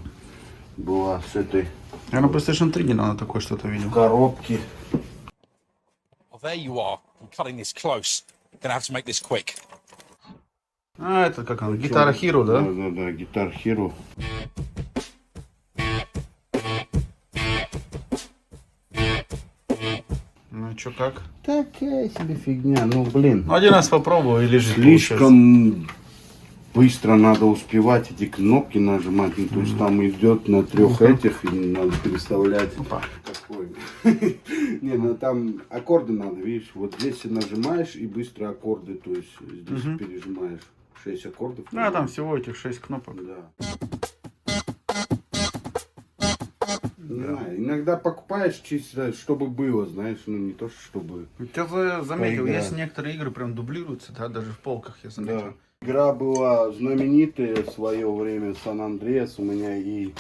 была с этой Я на PlayStation 3 недавно такое что-то видел. коробки. Well, there you are. I'm cutting this close. Gonna have to make this quick. Это как она? Guitar Hero, да? Да, Guitar Hero. Ну, чё, как? Такая себе фигня, ну блин. Ну, один раз попробовал и лежит. Слишком быстро надо успевать эти кнопки нажимать. Ну, то есть там идет на 3 этих, и надо переставлять. Какой. Не, ну там аккорды надо, видишь. Вот здесь ты нажимаешь и быстро аккорды, то есть здесь пережимаешь 6 аккордов. Да, там всего этих 6 кнопок. Да. Не знаю, иногда покупаешь чисто, чтобы было, знаешь, ну не то, чтобы... Я заметил, поиграть. есть некоторые игры прям дублируются, да, даже в полках я заметил. Да. Игра была знаменитая в свое время, Сан-Андреас, у меня и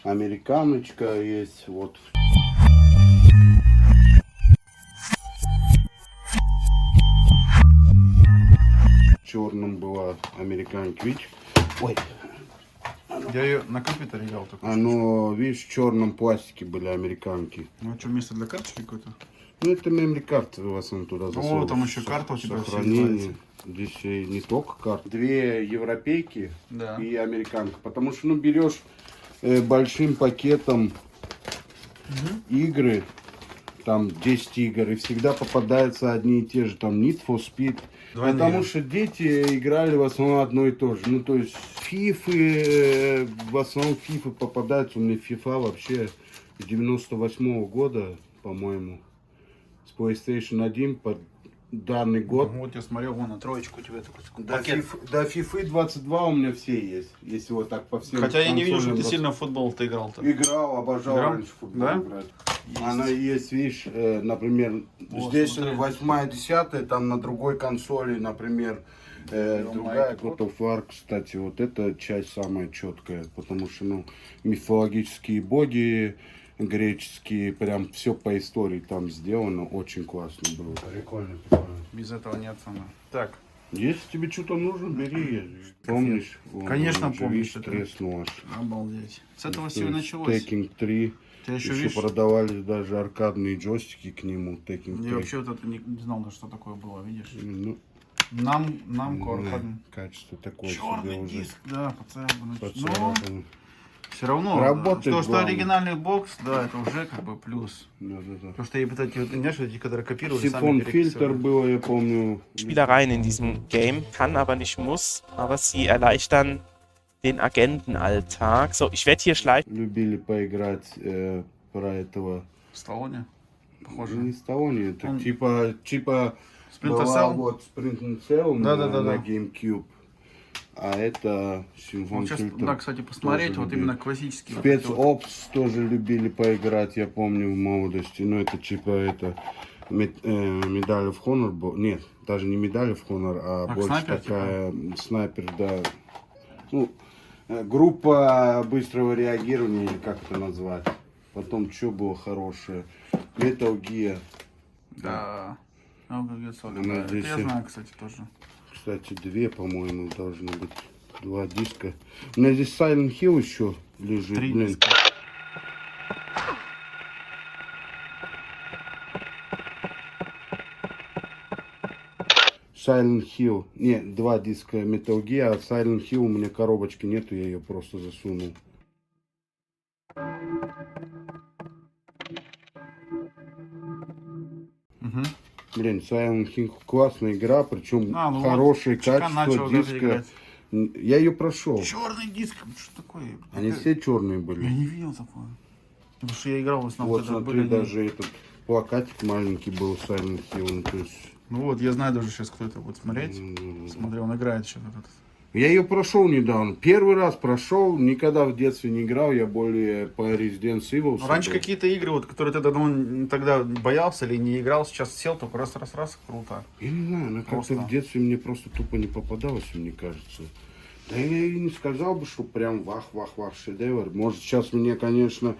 американочка есть, вот. В черном была американка, видишь? Ой, Я ее на компьютере играл только. оно, видишь, в черном пластике были американки. Ну что, место для карточки какое-то? Ну, это memory карты в основном туда засовывают. там еще карта у тебя Сохранение. все Здесь и не только карты. 2 европейки Да. и американка. Потому что, ну, берешь большим пакетом игры, там 10 игр, и всегда попадаются одни и те же, там Need for Speed. Двойные. Потому что дети играли в основном одно и то же. Ну, то есть, фифы, в основном фифы попадаются. У меня фифа вообще с 98-го года, по-моему, с PlayStation 1 под данный год. Вот я смотрел, вон на троечку у тебя такой До пакет. FIFA 22 у меня все есть, если вот так по всем Хотя я не видел, что ты консолям сильно в футбол-то играл-то. играл, обожал Играл? раньше в футбол Да? играть. Она есть, видишь, например, Вот, здесь смотри. 8-я, 10-я, там на другой консоли, например, другая God of War, кстати, вот эта часть самая четкая, потому что, ну, мифологические боги греческие, прям все по истории там сделано, очень классно было. Прикольно, прикольно. Без этого нет самого. Так, Если тебе что-то нужно, бери. Помнишь? Вон, Конечно, он же, помню, видишь, что это. треснул аж. обалдеть. С этого То все и есть началось. Tekken 3. Ты еще Еще видишь, продавались даже аркадные джойстики к нему. Tekken 3. я вообще вот это не знал, даже, что такое было, видишь? Ну, Нам ну, корпан. качество такое себе Черный уже. диск, да, поцарапанный. Но Поцарапано. все равно, Работает то, что главное. оригинальный бокс, да, это уже как бы плюс. Да-да-да. Потому что я вот эти, вот, знаешь, эти, которые копировали, Сифон фильтр было, я помню. Spielereien in diesem Game, kann aber nicht muss, aber sie erleichtern den Agentenalltag. So, ich werde hier schleifen. Любили поиграть про этого. В Сталлоне, похоже. Не Сталлоне, это Он- типа Splinter была Cell? вот Splinter Cell Да-да-да-да. на GameCube. А это Симфон Вот сейчас, фильтр. да, кстати, посмотреть, тоже вот любили. именно классический. вот эти вот. Спецопс тоже любили поиграть, я помню, в молодости. Но это типа это медаль of Honor. Нет, даже не медаль of Honor, а Так, больше снайпер, такая снайпер, да. Ну, группа быстрого реагирования, или как это назвать. Потом что было хорошее? Metal Gear. Да. Много лет соль, Она да. Это здесь я и- знаю, кстати, тоже. Кстати, 2, по-моему, должны быть. 2 диска. У меня здесь Silent Hill еще лежит. 3 блин. диска. Silent Hill. Нет, 2 диска Metal Gear, а Silent Hill у меня коробочки нету, я ее просто засунул. Угу. Блин, Silent Hill классная игра, причем Ну хорошее вот, Чикан качество начал даже диска. играть. Я ее прошел. Черный диск, что такое? Они все черные Я были. не видел такое. Потому что я играл в основном, Вот когда смотри, были... даже этот плакатик маленький был Silent Hill. Ну, то есть, Ну вот, я знаю даже сейчас, кто это будет смотреть. Смотри, он играет сейчас этот. я ее прошел недавно. Первый раз прошел, никогда в детстве не играл, я более по Resident Evil. Ну, раньше был. какие-то игры, вот, которые ты тогда боялся или не играл, сейчас сел, только раз, круто. Я не знаю, она Просто. как-то в детстве мне просто тупо не попадалась, мне кажется. Да я и не сказал бы, что прям вах-вах-вах шедевр. Может, сейчас мне, конечно,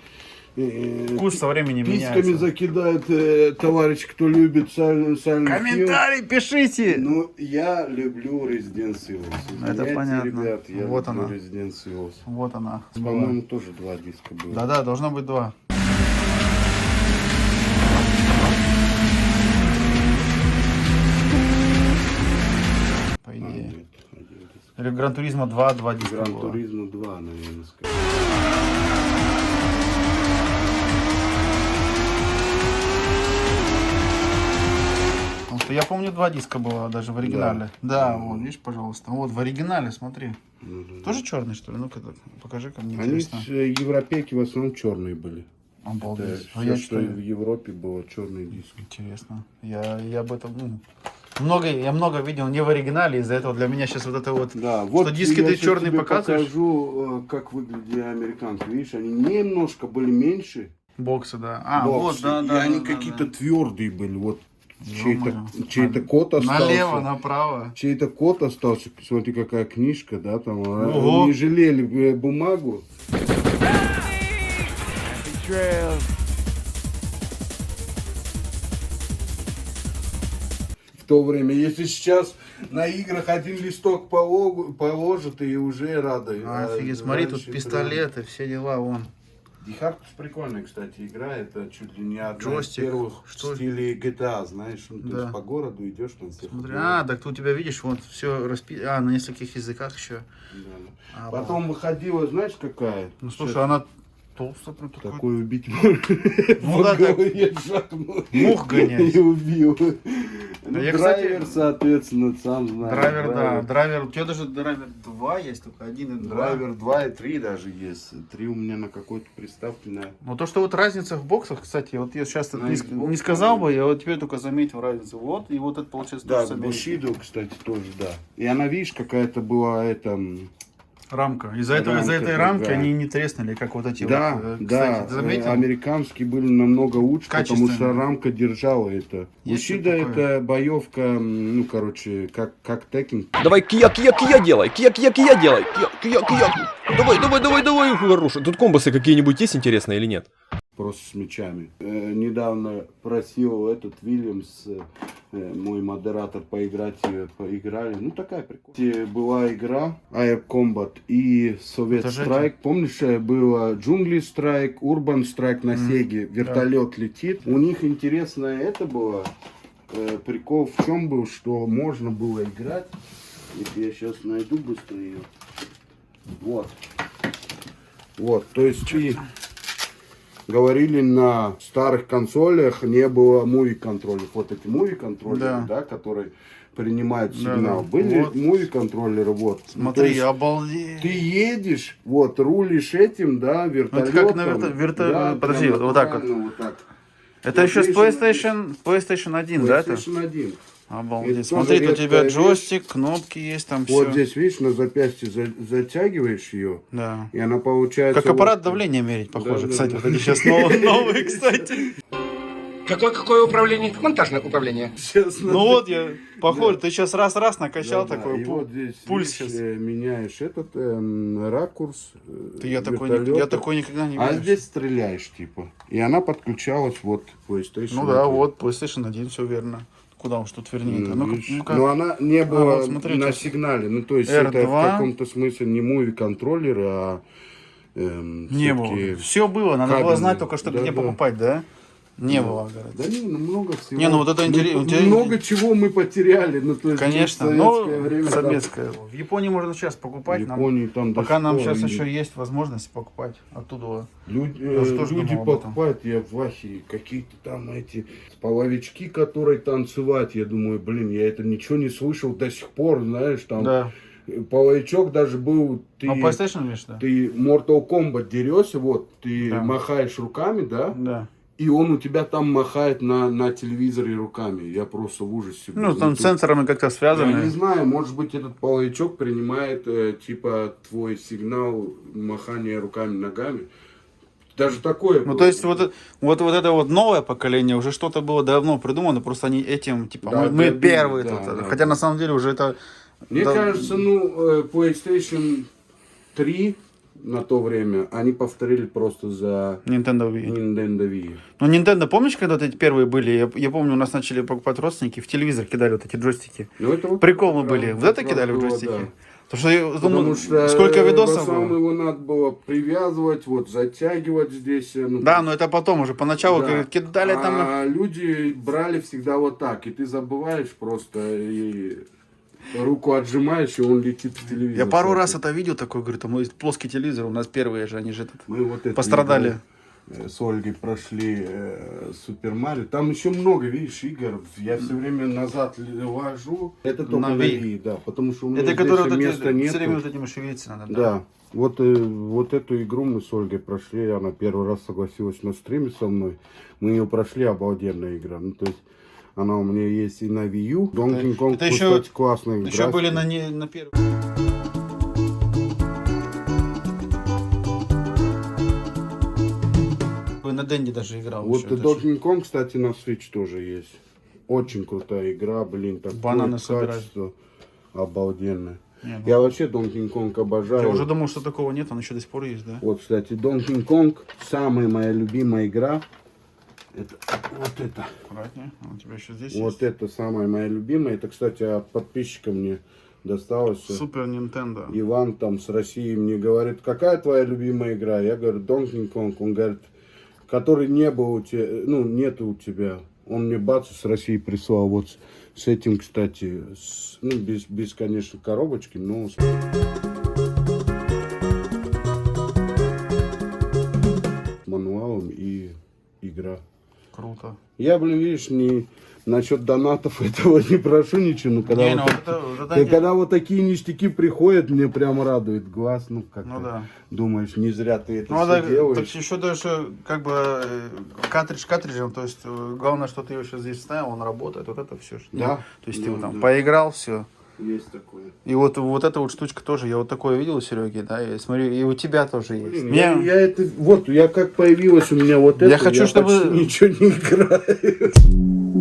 Вкус со временем письками меняется. закидает товарищ, кто любит Silent Hill. Комментарий пишите! Ну, я люблю Resident Evil. Это Извиняйте, понятно. ребят, я Вот люблю она. Resident Evil. Вот она. По-моему, тоже 2 диска было. Да-да, должно быть 2. По идее. Нет, 1 диск. Или Гран Туризма 2, 2 диска Гран было. Туризмо 2, наверное, скажу. Потому что что я помню 2 диска было даже в оригинале. Да, вот, видишь, пожалуйста. Вот, в оригинале, смотри. Тоже черный, что ли? Ну-ка, покажи-ка, мне Они интересно. европейки в основном черные были. Обалдеть. Все, А я что в Европе было, черные диски. Интересно. Я об этом, я много видел не в оригинале, из-за этого для меня сейчас вот это вот, Да, вот что диски я ты сейчас черный тебе показываешь. покажу, как выглядели американцы. Видишь, они немножко были меньше. Боксы, да. Боксы, Вот, да, и да. они да, какие-то да. твердые были. Вот Ё-моё. чей-то код остался. Налево, направо. Чей-то код остался. Смотри, какая книжка, да, там. Ого. Не жалели бумагу. В то время, если сейчас на играх один листок положат, и уже рады. Офигеть, смотри, тут раньше пистолеты, все дела, вон. Дихартус прикольная, кстати, игра. Это чуть ли не одна Джойстик. из первых Что? в стиле GTA, знаешь. Ну, то Да. есть по городу идешь там. всех Смотри, убиваешь. так тут у тебя, видишь, вот все на нескольких языках еще. Да. Потом выходила, знаешь, какая? Ну, слушай, она толстая, прям такой. Такой убить можно. Ну да, так. Мух гонять. И убил. Ну, я, драйвер, кстати, соответственно, сам знаешь. Драйвер, да. Драйвер. У тебя даже драйвер 2 есть, только 1 и 2. Драйвер 2 и 3 даже есть. 3 у меня на какой-то приставке на... Ну то, что вот разница в боксах, кстати, вот я сейчас На не, Xbox, не сказал бы, я вот теперь только заметил разницу. Вот, и вот это получается Да, тоже с Америки. Bushido, кстати, тоже, да. И она, видишь, какая-то была, Рамка. Из-за этой Рамка рамки другая. они не треснули, как вот эти Да, вот. да, Кстати, ты заметил? американские были намного лучше, потому Качественные. что рамка держала это. Есть Bushido что такое? это боевка, ну, короче, как Tekken. Давай кия делай, кия делай, кия. Давай, хорошо. Тут комбосы какие-нибудь есть интересные или нет? Просто с мечами. Недавно просил этот Вильямс, мой модератор, поиграть, поиграли. Ну, такая прикольная. Была игра Air Combat и Soviet Это же Strike. Помнишь, было Джунгли Strike, Urban Strike на Сеге, вертолет летит. У них интересное это было. Прикол в чем был, что можно было играть. Если я сейчас найду быстро ее. Вот, то есть ты... Говорили, на старых консолях не было муви-контроллеров. Вот эти муви-контроллеры, да, которые принимают сигнал. Да. Были Вот. муви-контроллеры, вот. Смотри, То есть обалдеть. ты едешь, вот, рулишь этим, да, вертолетом. как на да, подожди, прям вот так вот. натурально вот так. Это еще с PlayStation PlayStation 1, да? Это? PlayStation 1. Обалдеть. Это Смотри, тоже тут у тебя редкая вещь. джойстик, кнопки есть, там все. Вот здесь, видишь, на запястье затягиваешь ее, Да. и она получается... Как аппарат вот- давления мерить, похоже. Да, Кстати, да. вот они сейчас новые, кстати. Какое управление? Монтажное управление. Честно. Ну вот я, похоже, ты сейчас раз накачал Да, такой и вот здесь пульс видишь, сейчас. меняешь этот ракурс. Я такой вертолета. никогда не А видел. здесь стреляешь, типа. И она подключалась вот к PlayStation. Ну да, 1. вот, PlayStation 1, все верно. Куда уж тут вернее-то? Ну, Ну-ка, видишь. ну-ка. Но она не была вот смотри, на сейчас. сигнале. Ну, то есть R2. это в каком-то смысле не муви-контроллеры, а Не было. всё-таки Все было, надо было кабельные. знать только, что Да, где да. покупать, да? Не было, говорят. Да не, ну много всего. Не, ну вот это интересно. Много чего мы потеряли. Ну, то есть Конечно, в ну, советское время. там- советское. В Японии можно сейчас В покупать. Японии там до Пока сих нам пор сейчас и- еще есть возможность покупать оттуда. Люди, Я же тоже люди думал об этом. покупают, я в ахере, какие-то там эти половички, которые танцевать, я думаю, блин, я это ничего не слышал до сих пор, знаешь, там Да. половичок даже был, ты, Ну, PlayStation, видишь, да? ты Mortal Kombat дерешься, вот, ты Да. махаешь руками, да, Да. и он у тебя там махает на телевизоре руками, я просто в ужасе. Ну, был. там Тут- сенсорами как-то Я не связаны. знаю, может быть, этот половичок принимает, типа, твой сигнал махания руками, ногами. Даже такое. Ну, было. то есть, вот это вот новое поколение, уже что-то было давно придумано, просто они этим, типа, Да, мы да, первые да, тут. да, Хотя, да. на самом деле, уже это... Мне да, кажется, PlayStation 3 на то время, они повторили просто за Nintendo Wii. Nintendo Wii. Ну, Nintendo, помнишь, когда вот эти первые были? Я помню, у нас начали покупать родственники, в телевизор кидали вот эти джойстики. Ну, это вот Прикол мы как были. раз- Вот это как раз кидали в было, джойстики? да. Потому что, я думаю, Потому что сколько в видосов основном было? его надо было привязывать, вот затягивать здесь. Ну, Да, но это потом уже. Поначалу да. кидали там... А люди брали всегда вот так, и ты забываешь просто и руку отжимаешь, и он летит в телевизор. Я пару раз это видел такой, говорю, там есть плоский телевизор, у нас первые же, они же Мы вот это пострадали. играли. с Ольгой прошли Супер Марио. Там еще много, видишь, игр. Я все время назад ложу. Это только на Wii, да, потому что у меня Это здесь который вот места все нету. время вот этим шевелиться надо. Да. Вот эту игру мы с Ольгой прошли. Она первый раз согласилась на стриме со мной. Мы ее прошли, обалденная игра. Ну, то есть она у меня есть и на Wii U. Donkey Kong, это еще, кстати, классная игра. Еще были на первом. На Денди даже играл. Вот еще, Donkey Kong, кстати, на Switch тоже есть. Очень крутая игра, блин. Бананы собирать. Обалденное. Не, ну, Я вообще Donkey Kong обожаю. я уже думал, что такого нет, он еще до сих пор есть, да? Вот, кстати, Donkey Kong, самая моя любимая игра. Это вот это. Аккуратнее, у тебя еще здесь Вот есть. это самая моя любимая. Это, кстати, от подписчика мне досталось. Супер Нинтендо. Иван там с России мне говорит, какая твоя любимая игра? Я говорю, Donkey Kong. Он говорит, который не был у тебя, ну, нету у тебя. Он мне бац с России прислал. Вот с этим, кстати, ну, без, конечно, коробочки, но... с мануалом и игра. Круто. Я, блин, видишь, насчет донатов этого не прошу ничего, но когда, Не, вот, ну, это когда вот такие ништяки приходят, мне прям радует глаз, ну как Ну да. думаешь, не зря ты это Ну, все так делаешь. еще даже как бы картридж картриджем, то есть главное, что ты его сейчас здесь вставил, он работает, вот это все. Да. То есть Да, ты его там да. поиграл, все. Есть такое. И вот эта вот штучка тоже, я вот такое видел у Сереги, да, я смотрю, и у тебя тоже есть. Блин, Мне- я это, вот, я как появилась у меня вот Я это, хочу, чтобы- почти ничего не играю.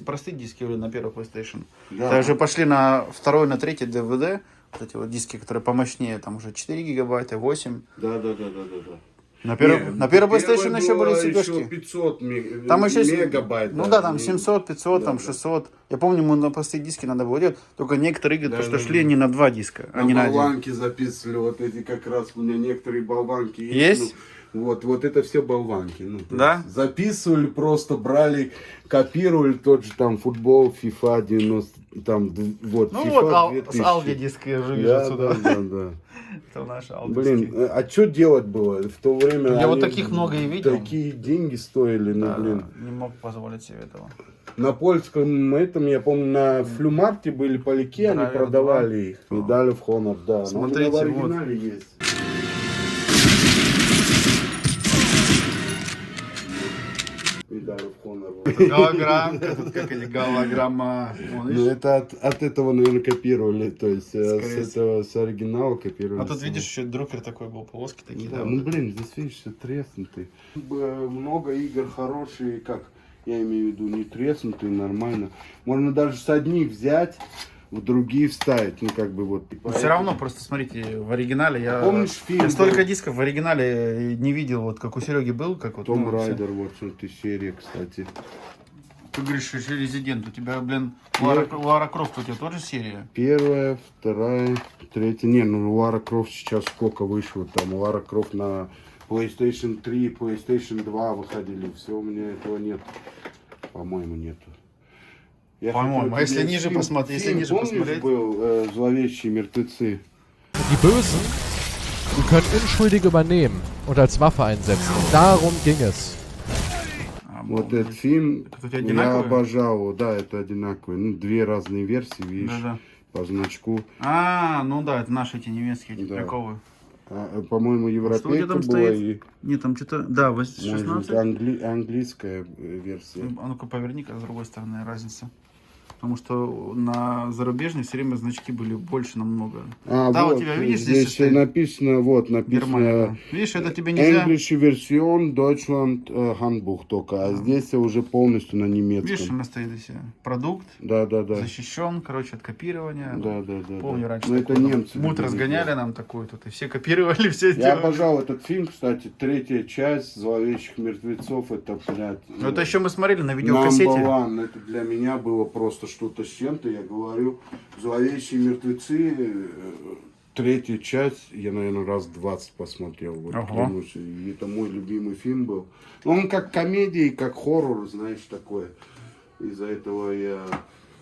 Простые диски были на первый PlayStation. Да. Также пошли на второй, на третий DVD. Вот эти вот диски, которые помощнее, там уже 4 гигабайта, 8. Да. На первый PlayStation Первое еще были было сидушки. еще 500 Там еще мегабайт. Ну да, там 700, 500, Да, там да. 600. Я помню, мы на простые диски надо было делать. Только некоторые игры, Да, то, что да, шли да. не на 2 диска, а не На на один. болванки записывали, вот эти как раз у меня некоторые болванки Есть? Ну, вот это все болванки. Ну, то Да? есть записывали, просто брали, копировали тот же там футбол, FIFA 90, там, вот, Ну FIFA вот, 2000. с Алди диски я же вижу Да, отсюда. да. Это наши Алди Блин, диски. а что делать было? В то время Я вот они таких много и видел. Такие деньги стоили, ну, Да, блин. не мог позволить себе этого. На польском этом, я помню, на флюмарте были поляки, они Драйвер продавали 2. их. Медали в Honor, да. Смотрите, но у меня в вот. оригинале есть. Медали в Honor. вот. Голограммка, тут как эти голограмма. Вон, Ну, видишь? это от этого, наверное, копировали, то есть Скорее с этого, с оригинала копировали. А тут видишь, еще друкер такой был, полоски такие, Да, да. ну блин, здесь видишь, все треснутый. Много игр хорошие, как я имею в виду, не треснутые, нормально. Можно даже с одних взять, в другие вставить, ну как бы вот. Но все равно, просто смотрите, в оригинале Помнишь фильм? я столько был? дисков в оригинале не видел, вот как у Сереги был, как вот. Том ну, всё. Райдер, вот смотри, серия, кстати. Ты говоришь, что Резидент, у тебя, блин, Я- Лара Крофт, у тебя тоже серия? Первая, вторая, третья. Не, ну Лара Крофт сейчас сколько вышло там. Лара Крофт на PlayStation 3, PlayStation 2 выходили. Все, у меня этого нет. По-моему, нету. Я По-моему, хотел а если тебе ниже фильм- посмотреть, если фильм, ниже помнишь, посмотреть? был «Зловещие мертвецы»? Die Bösen, die können Unschuldige übernehmen und als Waffe einsetzen. Darum ging es. Вот этот фильм, Это у тебя я одинаковые? обожал его. Да, это одинаковые. Ну, две разные версии, видишь, Да-да. по значку. А, ну да, это наши эти немецкие, эти Да. приколы. По-моему, Что у тебя европейка там была стоит? и, Нет, там что-то, да, может 16. быть, английская версия. А ну-ка поверни-ка с другой стороны разница. Потому что на зарубежных все время значки были больше намного. А, Да, вот, у тебя, видишь, здесь стоит написано, вот, Германия. написано Да. Видишь, это тебе нельзя. English версион, Deutschland Handbuch только, а здесь уже полностью на немецком. Видишь, у нас стоит здесь продукт, Да. защищен, короче, от копирования. Да. Помню, раньше Ну, это такое, немцы. мут любили разгоняли делать. нам такую тут, и все копировали, все Я сделали. обожал этот фильм, кстати, 3-я часть «Зловещих мертвецов», это, блядь... Ну, это еще мы смотрели на Number видеокассете. one. Это для меня было просто что-то с чем-то. Я говорю, «Зловещие мертвецы», 3-я часть, я, наверное, раз 20 посмотрел. Вот, Ага. клянусь. И это мой любимый фильм был. Но он как комедия, как хоррор, знаешь, такое. Из-за этого я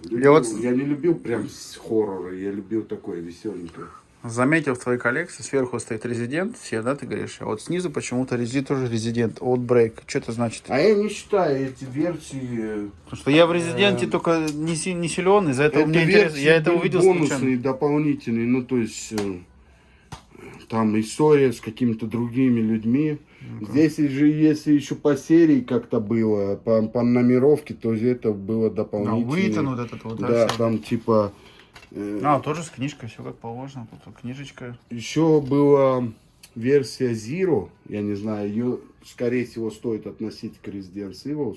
не любил прям хорроры, я любил такое веселенькое. Заметил в твоей коллекции, сверху стоит Резидент, все, да, ты говоришь? А вот снизу почему-то тоже Резидент, Outbreak. Что это значит? А я не считаю эти версии... Потому что я в Резиденте только не силен, из-за этого Это мне интересно. версии Я это были увидел бонусные, случайно. дополнительные, ну то есть там история с какими-то другими людьми. Здесь же, если еще по серии как-то было, по номеровке, то это было дополнительно. Уитон вот этот вот, Да, всё. там типа... Тоже с книжкой, все как положено, тут книжечка. Еще была версия Zero, я не знаю, ее, скорее всего, стоит относить к Residence Evil.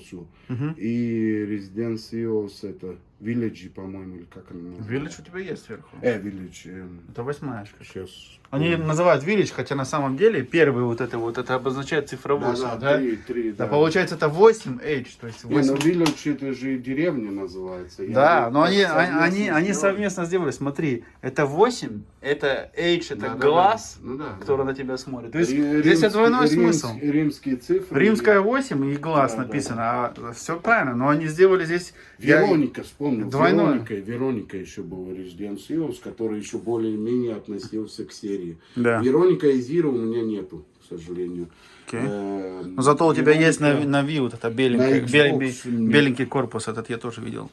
И Residence Evil это Village, по-моему, или как она называется. Village у тебя есть сверху. Village. Это 8-я. Сейчас. Они называют Village, хотя на самом деле первый вот это обозначает цифра 8, да? 3, Да, получается это 8H, то есть 8. Не, ну Village это же деревня называется. Да, но они совместно сделали, смотри, это 8, это H, это глаз, который на тебя смотрит. То есть здесь двойной смысл. Римские цифры. Римская 8 и глаз написано, а все правильно, но они сделали здесь... Вероника, вспомнил. Двойное. Вероника еще был Residence Evil, который еще более-менее относился к серии. Да. Вероника и Zero у меня нету, к сожалению. Но зато у тебя есть на Wii вот это беленький корпус, этот я тоже видел.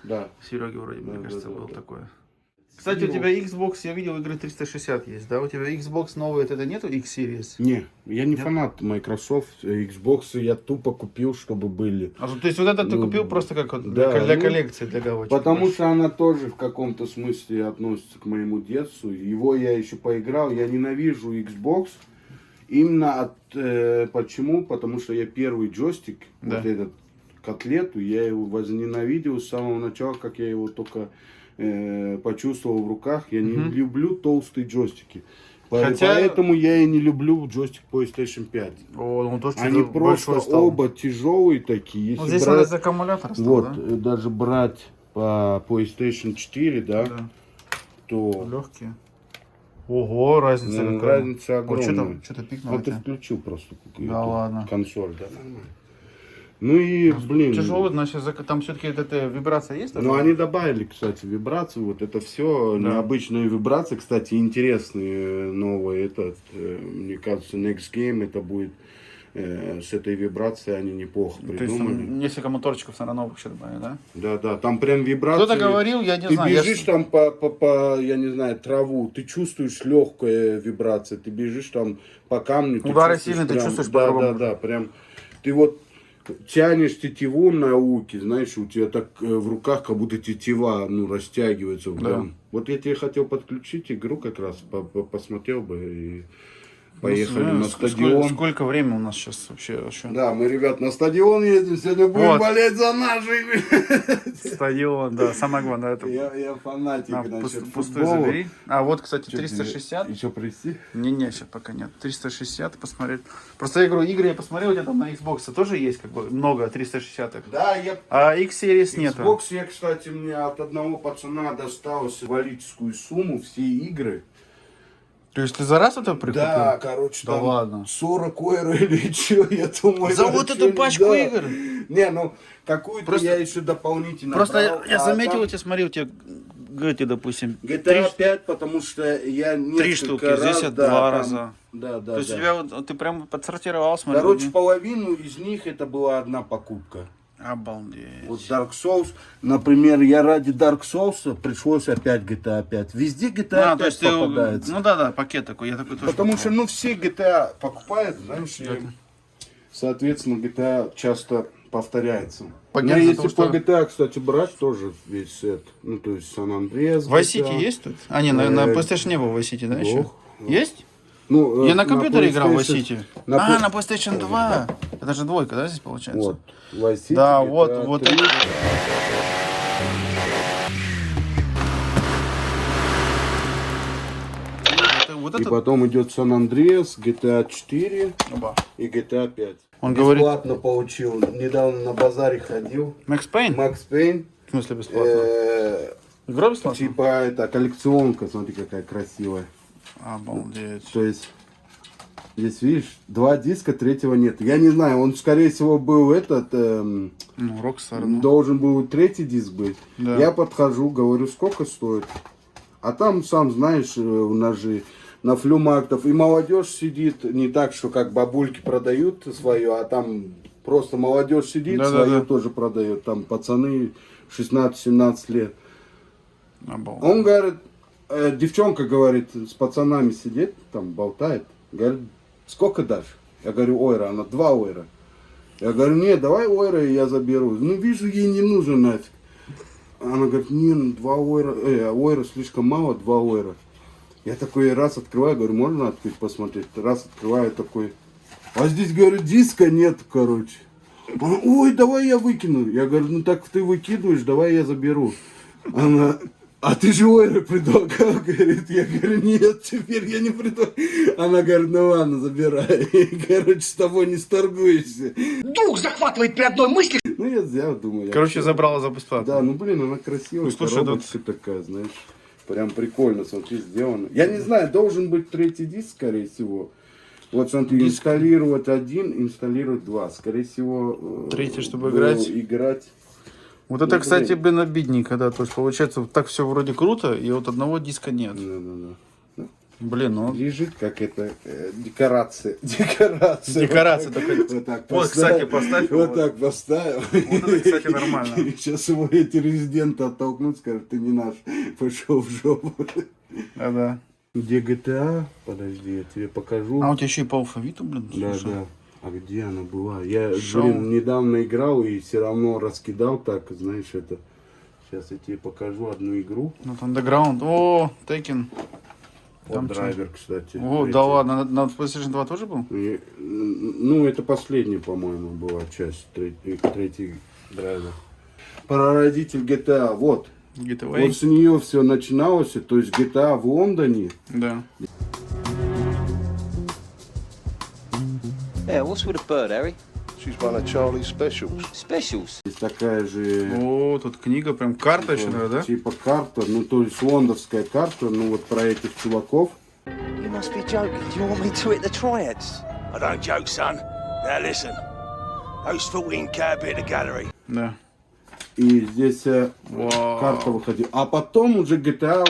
Да. Сереги вроде, мне кажется, был такой. Кстати, у тебя Xbox, я видел, игры 360 есть, да? У тебя Xbox новый, это нету X-Series? Не, я не фанат Microsoft, Xbox я тупо купил, чтобы были. То есть вот это ты купил просто как для коллекции, для галочки? Потому что она тоже в каком-то смысле относится к моему детству. Его я еще поиграл, я ненавижу Xbox. Именно почему? Потому что я первый джойстик, вот этот котлету, я его возненавидел с самого начала, как я его только почувствовал в руках. Я не люблю толстые джойстики. Поэтому я и не люблю джойстик PlayStation 5. Они просто оба тяжелые такие. Если здесь брать, надо аккумулятор стал, вот, даже брать по PlayStation 4, то... Легкие. Ого, разница какая. Разница огромная. Что-то пикнуло. Ты включил просто Да ладно. консоль, да, нормально. Ну и, блин. Тяжело, значит, там все-таки эта вибрация есть? Ну, они добавили, кстати, вибрацию. Вот это все необычные вибрации, кстати, интересные, новые. Мне кажется, Next Game это будет с этой вибрацией, они неплохо придумали. То есть там несколько моторчиков, наверное, новых еще добавили, да? Да, там прям вибрации. Кто-то говорил, я не знаю. Ты бежишь там по, я не знаю, траву, ты чувствуешь легкая вибрация, ты бежишь там по камню. Удары сильные, ты чувствуешь по-другому. Да, прям. Ты вот тянешь тетиву на луке, знаешь, у тебя так в руках как будто тетива, растягивается. Прям. Вот я тебе хотел подключить игру как раз, посмотрел бы и... Поехали на стадион. Сколько времени у нас сейчас вообще? Да, мы, ребят, на стадион едем. Сегодня будем болеть за наши. Стадион, да, самое главное. Это... Я фанатик насчет пустой футбола. забери. А вот, кстати, 360. Еще привезти? Не, сейчас пока нет. 360 посмотреть. Просто я говорю, игры я посмотрел, у тебя там на Xbox тоже есть как бы много 360-х. Да, А X-Series нету. Xbox я, кстати, мне от одного пацана достал символическую сумму, все игры. То есть ты за раз это прикупил? Да, короче, да там ладно. 40 евро или что, я думаю. За вот эту пачку игр? Не, какую-то я еще дополнительно Просто я заметил, у тебя, смотри, у тебя, говорите, допустим, GTA 5, потому что я несколько 3 штуки, раз, здесь 2 раза. Да. То есть у тебя ты прям подсортировал, смотри. Короче, половину из них это была одна покупка. Обалдеть. Вот Dark Souls, например, я ради Dark Souls пришлось опять GTA 5. Везде GTA 5 попадается. Ну да, пакет такой, я такой тоже Потому покупал. что, все GTA покупают, знаешь, соответственно, GTA часто повторяется. Понятно, Но если потому по что- GTA, кстати, брать, тоже весь сет. Ну, то есть San Andreas. Vice City есть тут? А, не, на Э, PlayStation не было Vice City, да, еще? Бог. Есть? Ну, Я на компьютере играл в Vice PlayStation- City. на На PlayStation 2. Это же двойка, да, здесь получается? Вот. Vice City, Да, GTA вот 3. это. Вот И это... потом идет San Andreas, GTA 4 Оба. и GTA 5. Он говорит- Бесплатно получил. Недавно на базаре ходил. Max Payne? Макс Пейн. В смысле бесплатно? Э, Игра бесплатно? Типа это коллекционка, смотри, какая красивая. Обалдеть. То есть здесь, видишь, 2 диска, третьего нет. Я не знаю, он, скорее всего, был этот... Ну, Rockstar, ну. Должен был 3-й диск быть. Да. Я подхожу, говорю, сколько стоит? А там, сам знаешь, у нас же на флюмартов и молодежь сидит, не так, что как бабульки продают свое, а там просто молодежь сидит, Да-да-да. свое тоже продает. Там пацаны 16-17 лет. Обалдеть. Он говорит, девчонка говорит, с пацанами сидит, там болтает, говорит, сколько дашь? Я говорю, ойра, она 2 ойра. Я говорю, не, давай ойра, и я заберу. Ну, вижу, ей не нужен нафиг. Она говорит, не, ну 2 ойра, ойра слишком мало, 2 ойра. Я такой раз открываю, говорю, можно открыть, посмотреть? Раз открываю, такой, а здесь, говорю, диска нет, короче. Она, ой, давай я выкину. Я говорю, ну так ты выкидываешь, давай я заберу. Она, а ты же ойры предлагал, говорит. Я говорю, нет, теперь я не предлагаю. Она говорит, ну ладно, забирай. Короче, с тобой не сторгуешься. Дух захватывает при одной мысли. Ну, я взял, думаю. Короче, забрала за бесплатно. Да, ну блин, она красивая, Ну, слушай, коробочка такая, знаешь. Прям прикольно, смотри, сделано. Я не знаю, должен быть 3-й диск, скорее всего. Вот смотри, инсталлировать 1, инсталлировать 2. Скорее всего... 3-й, чтобы было играть. Играть. Вот это, Ну, кстати, блин. блин, обидненько, да. То есть, получается, вот так все вроде круто, и вот одного диска нет. Да. Блин, ну... Лежит как это, декорация. Декорация. Декорация Вот такая. Вот так Вот, кстати, поставь его. Вот так поставил. Вот это, кстати, нормально. Сейчас его эти резиденты оттолкнут, скажут, ты не наш. Пошел в жопу. Да. Где GTA? Подожди, я тебе покажу. А у тебя еще и по алфавиту, блин, Да, слушай. да. А где она была? Я, Шоу. блин, недавно играл и все равно раскидал так, знаешь, это. Сейчас я тебе покажу одну игру. Ну, там Underground. О, Tekken. Вот Там драйвер, кстати. О, Третий. да ладно, на PlayStation 2 тоже был? И, ну, это последняя, по-моему, была часть, третий драйвер. Прародитель GTA, вот. Getaway. Вот с нее все начиналось, то есть GTA в Лондоне. Да. Yeah, what's with a bird, Harry? She's one of Charlie's specials. Specials? Есть такая же... О, тут книга, прям карта еще, да? Типа карта, ну то есть лондонская карта, ну вот про этих чуваков. You must be joking. Do you want me to hit the triads? I don't joke, son. Now listen. Those 14 cab hit the gallery. Да. И здесь Вау. карта выходила. А потом уже GTA...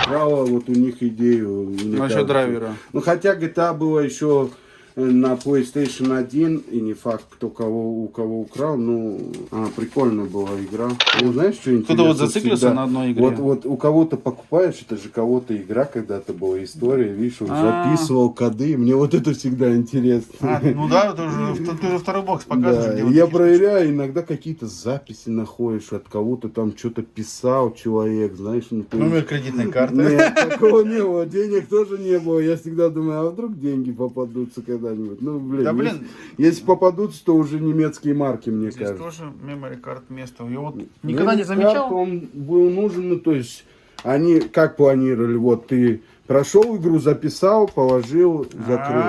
Украла вот у них идею. мне Насчет кажется. драйвера. Ну хотя GTA было еще на PlayStation 1, и не факт, кто у кого украл, ну, прикольная была игра. Ну, знаешь, что интересно? Кто-то вот зациклился всегда? на одной игре. Вот у кого-то покупаешь, это же кого-то игра когда-то была, история, видишь, он записывал коды, мне вот это всегда интересно. Ну да, ты уже второй бокс Да, показываешь. где вот я такие проверяю, иногда какие-то записи находишь, от кого-то там что-то писал человек, знаешь. Ну, то Номер есть- кредитной карты. Нет, такого не было, денег тоже не было. Я всегда думаю, а вдруг деньги попадутся когда-нибудь. Ну, блин, Да, блин. Если попадутся, то уже немецкие марки, мне Здесь кажется. тоже memory card место. Я вот никогда не Memory замечал. card, он был нужен, ну, то есть, они как планировали, вот ты прошел игру, записал, положил, закрыл.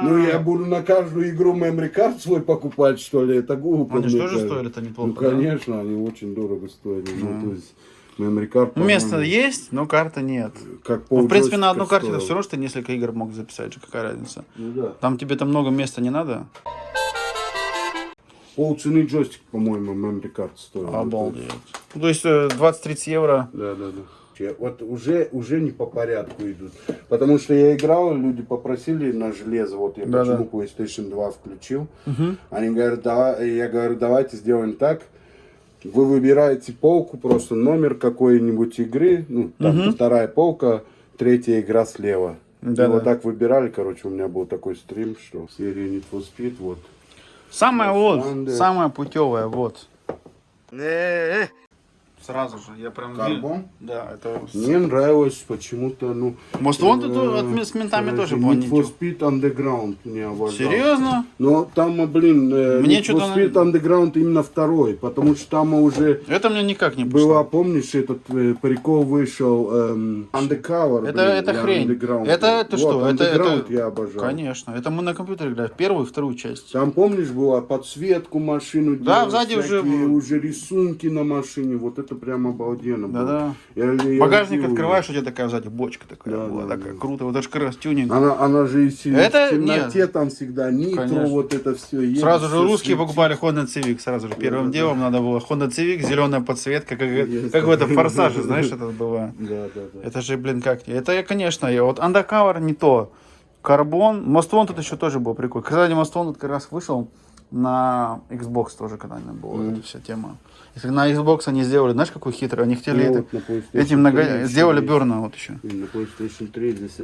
Ну, я буду на каждую игру memory card свой покупать, что ли, это глупо. Они же мне тоже кажется. стоили-то неплохо, Ну, да? конечно, они очень дорого стоили. Ну, то есть, memory card, Ну, место по-моему, есть, но карты нет. как Ну, в принципе, на полджойстика одну карте стоило. все равно, что ты несколько игр мог записать же, какая разница. Ну, да. Там тебе там много места не надо. Полцены джойстик, по-моему, memory card стоил. Обалдеть. Ну, то есть 20-30 евро. Да. Вот уже не по порядку идут. Потому что я играл, люди попросили на железо. Вот я Да, почему PlayStation 2 включил. Они говорят, давай, я говорю, давайте сделаем так. Вы выбираете полку, просто номер какой-нибудь игры. Ну, там вторая полка, третья игра слева. Да, И вот да. так выбирали, короче, у меня был такой стрим, что серия Need for Speed, вот. Самое вот, Санды. самое путевое, вот. Сразу же, я прям... Карбон? Да, это... Мне нравилось почему-то, ну... Most Wanted с ментами короче, тоже было Need for ничего. Speed Underground мне обожал. Серьезно? Но там, блин, Мне Need for что-то Speed Underground именно второй, потому что там уже... Это мне никак не Была, пошло. помнишь, этот прикол вышел Undercover, Это я хрень. Underground. Это Вот, что? Underground Это... я обожал. Конечно. Это мы на компьютере играли. Первую и вторую часть. Там, помнишь, была подсветку машину Да, делать, сзади всякие уже- уже рисунки на машине, вот это прям обалденно было. Да-да. Я Багажник любил. открываешь, у тебя такая сзади бочка такая Да, была. да, Такая да. круто. Вот это же как раз тюнинг. Она же и в Это- темноте нет. там всегда нитро, Конечно. вот это все есть. Сразу же всё русские светит. покупали Honda Civic. Сразу же первым да. делом надо было Honda Civic, зеленая подсветка, Есть как в этом такое. форсаже, знаешь, это было. Да, да, да. Это же, блин, как... Это, конечно, вот Undercover не то. Карбон. Most Wanted еще тоже был прикольно. Кстати, Most Wanted как раз вышел на Xbox тоже когда-нибудь была эта вся тема. Если на Xbox они сделали, знаешь, какой хитрый? Они хотели Ну, это... вот на PlayStation Этим 3 много... Сделали есть. Burnout вот еще. И на PlayStation 3 здесь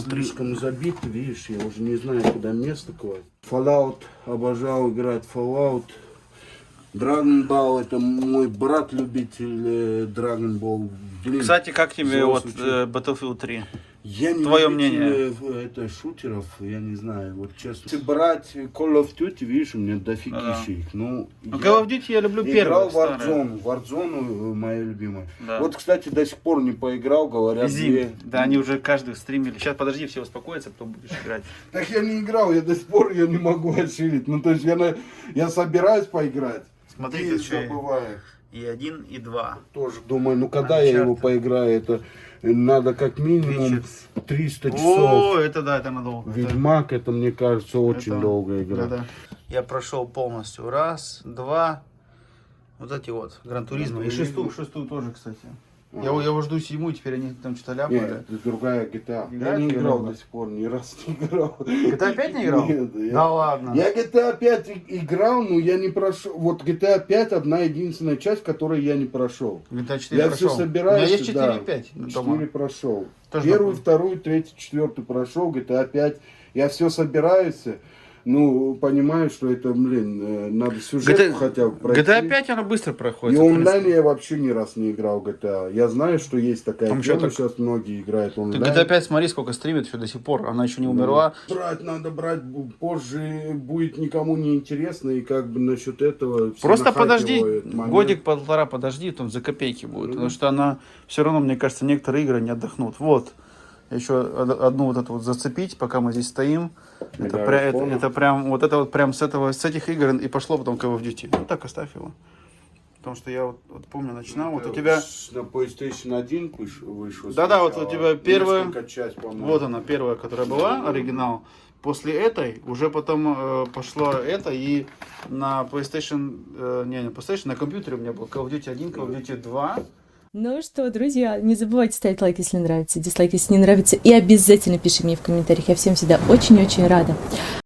слишком забит, видишь, я уже не знаю, куда место класть. Fallout, обожал играть Fallout. Dragon Ball, это мой брат любитель Dragon Ball. Блин, Кстати, как тебе вот взрослый Battlefield 3? я не твое любитель, мнение? Это шутеров, я не знаю, вот честно. Если брать Call of Duty, видишь, у меня дофигища их. Ну, Ну, Call of Duty я люблю играл первый. в Warzone. Warzone моя любимая. Да. Вот, кстати, до сих пор не поиграл, говорят. Зим. Да, они уже каждый стримили. Сейчас, подожди, все успокоятся, кто будешь играть. Так я не играл, я до сих пор я не могу отширить. Ну, то есть я собираюсь поиграть. Смотри, и как что я- забываю. И 1, и 2. Тоже думаю, ну когда я его поиграю, это надо как минимум 300 часов. О, это да, это надолго. Ведьмак, это мне кажется очень Это- долгая игра. Да. Я прошел полностью. Раз, два. Вот эти вот. Гран-туризма. И шестую тоже, кстати. Я его жду 7-ю, теперь они там что-то ляпали. Нет, это другая GTA. Я Играешь не в играл GTA? до сих пор, ни разу не играл. GTA 5 не играл? Нет, Да ладно. Я GTA 5 играл, но я не прошел. Вот GTA 5 одна единственная часть, которую я не прошел. GTA 4 Я прошел. все собираюсь. У меня есть 4 да, и 5 дома. 4 прошел. Тоже Первую, такой. вторую, третью, четвертую прошел, GTA 5. Я все собираюсь. Ну, понимаю, что это, блин, надо сюжет хотя бы пройти. GTA 5 она быстро И проходит. в онлайн принципе. я вообще ни раз не играл в GTA. Я знаю, что есть такая Там тема, что так- сейчас многие играют Ты онлайн. GTA 5 смотри, сколько стримит еще до сих пор. Она еще не умерла. Брать надо брать, позже будет никому не интересно, и как бы насчет этого... все Просто подожди, нахайпивают момент. годик-полтора подожди, там за копейки будет. Потому что она все равно, мне кажется, некоторые игры не отдохнут. Вот. Еще одну вот эту вот зацепить, пока мы здесь стоим. Это, Medal пря- of Honor. это прям, вот это вот прям с этих игр и пошло потом Call of Duty. Ну так, оставь его. Потому что я вот помню, начинал, вот у тебя... На PlayStation 1 вышел. Да-да, вот у сначала. тебя первая... Несколько часть, по-моему. Вот она, первая, которая была, оригинал. После этой уже потом пошло это, и на PlayStation, не на PlayStation, на компьютере у меня был Call of Duty 1, Call of Duty 2. Ну что, друзья, не забывайте ставить лайк, если нравится, дизлайк, если не нравится, и обязательно пиши мне в комментариях, я всем всегда очень-очень рада.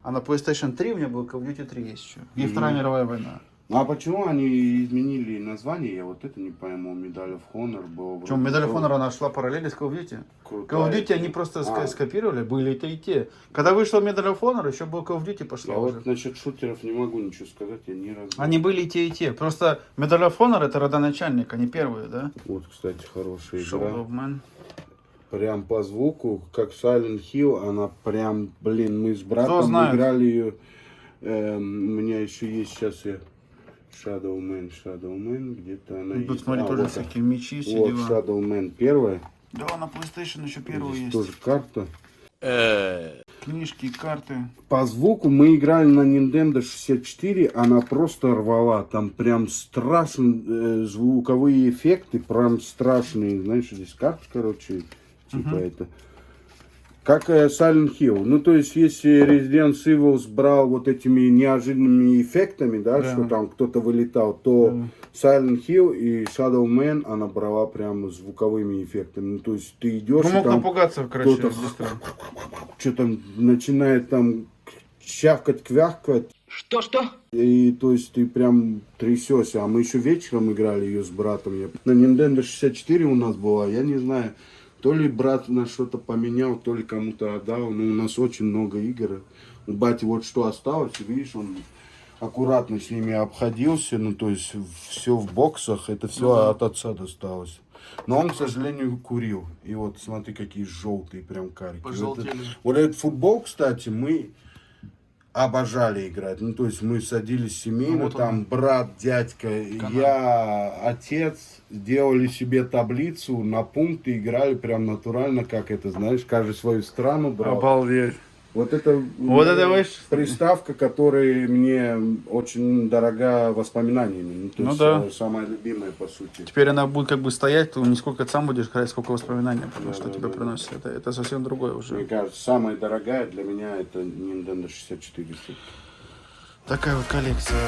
А на PlayStation 3 у меня был Call of Duty 3 есть еще. И Вторая мировая война. Ну, а почему они изменили название? Я вот это не пойму. Medal of Honor был. Причем Medal of Honor, она шла параллельно с Call of Duty. Call of Duty они просто скопировали, были и те. Когда вышел Medal of Honor, еще был Call of Duty пошла Я уже. вот насчет шутеров не могу ничего сказать, я ни разу... Они были и те. Просто Medal of Honor это родоначальник, они первые, да? Вот, кстати, хорошая игра. Shadow of Man. Прям по звуку, как Silent Hill, она прям, блин, мы с Кто братом знает? играли ее. У меня еще есть сейчас я Shadow Man, где-то она Тут есть. смотри, тоже вот, всякие мечи, все вот дела. Shadow Man первая. Да, на PlayStation еще первую Здесь есть. тоже карта. Книжки, карты. По звуку мы играли на Nintendo 64, она просто рвала. Там прям страшные звуковые эффекты, прям страшные. Знаешь, здесь карта, короче, типа это. Как Silent Hill. Ну, то есть, если Resident Evil брал вот этими неожиданными эффектами, да, что там кто-то вылетал, то Silent Hill и Shadow Man она брала прям звуковыми эффектами. Ну, то есть, ты идешь, Ну, и мог там напугаться, короче, кто-то быстро. что-то начинает там чавкать, квякать. Что? И то есть ты прям трясешься. А мы еще вечером играли ее с братом. На Nintendo 64 у нас была, я не знаю, То ли брат на что-то поменял, то ли кому-то отдал. Но у нас очень много игр. У бати вот что осталось, видишь, он аккуратно с ними обходился. Ну, то есть все в боксах, это все от отца досталось. Но он, к сожалению, курил. И вот смотри, какие желтые прям карики. Вот этот футбол, кстати, мы обожали играть. Ну, то есть мы садились семейно, там брат, дядька, я, отец, делали себе таблицу на пункты, играли прям натурально, как это, знаешь, каждый свою страну брал. Обалдеть. Вот это приставка, которая мне очень дорога воспоминаниями. Ну, то есть самая любимая, по сути. Теперь она будет как бы стоять, то не сколько сам будешь играть, сколько воспоминаний, потому что тебе приносит. Это совсем другое уже. Мне кажется, самая дорогая для меня это Nintendo 64. Такая вот коллекция.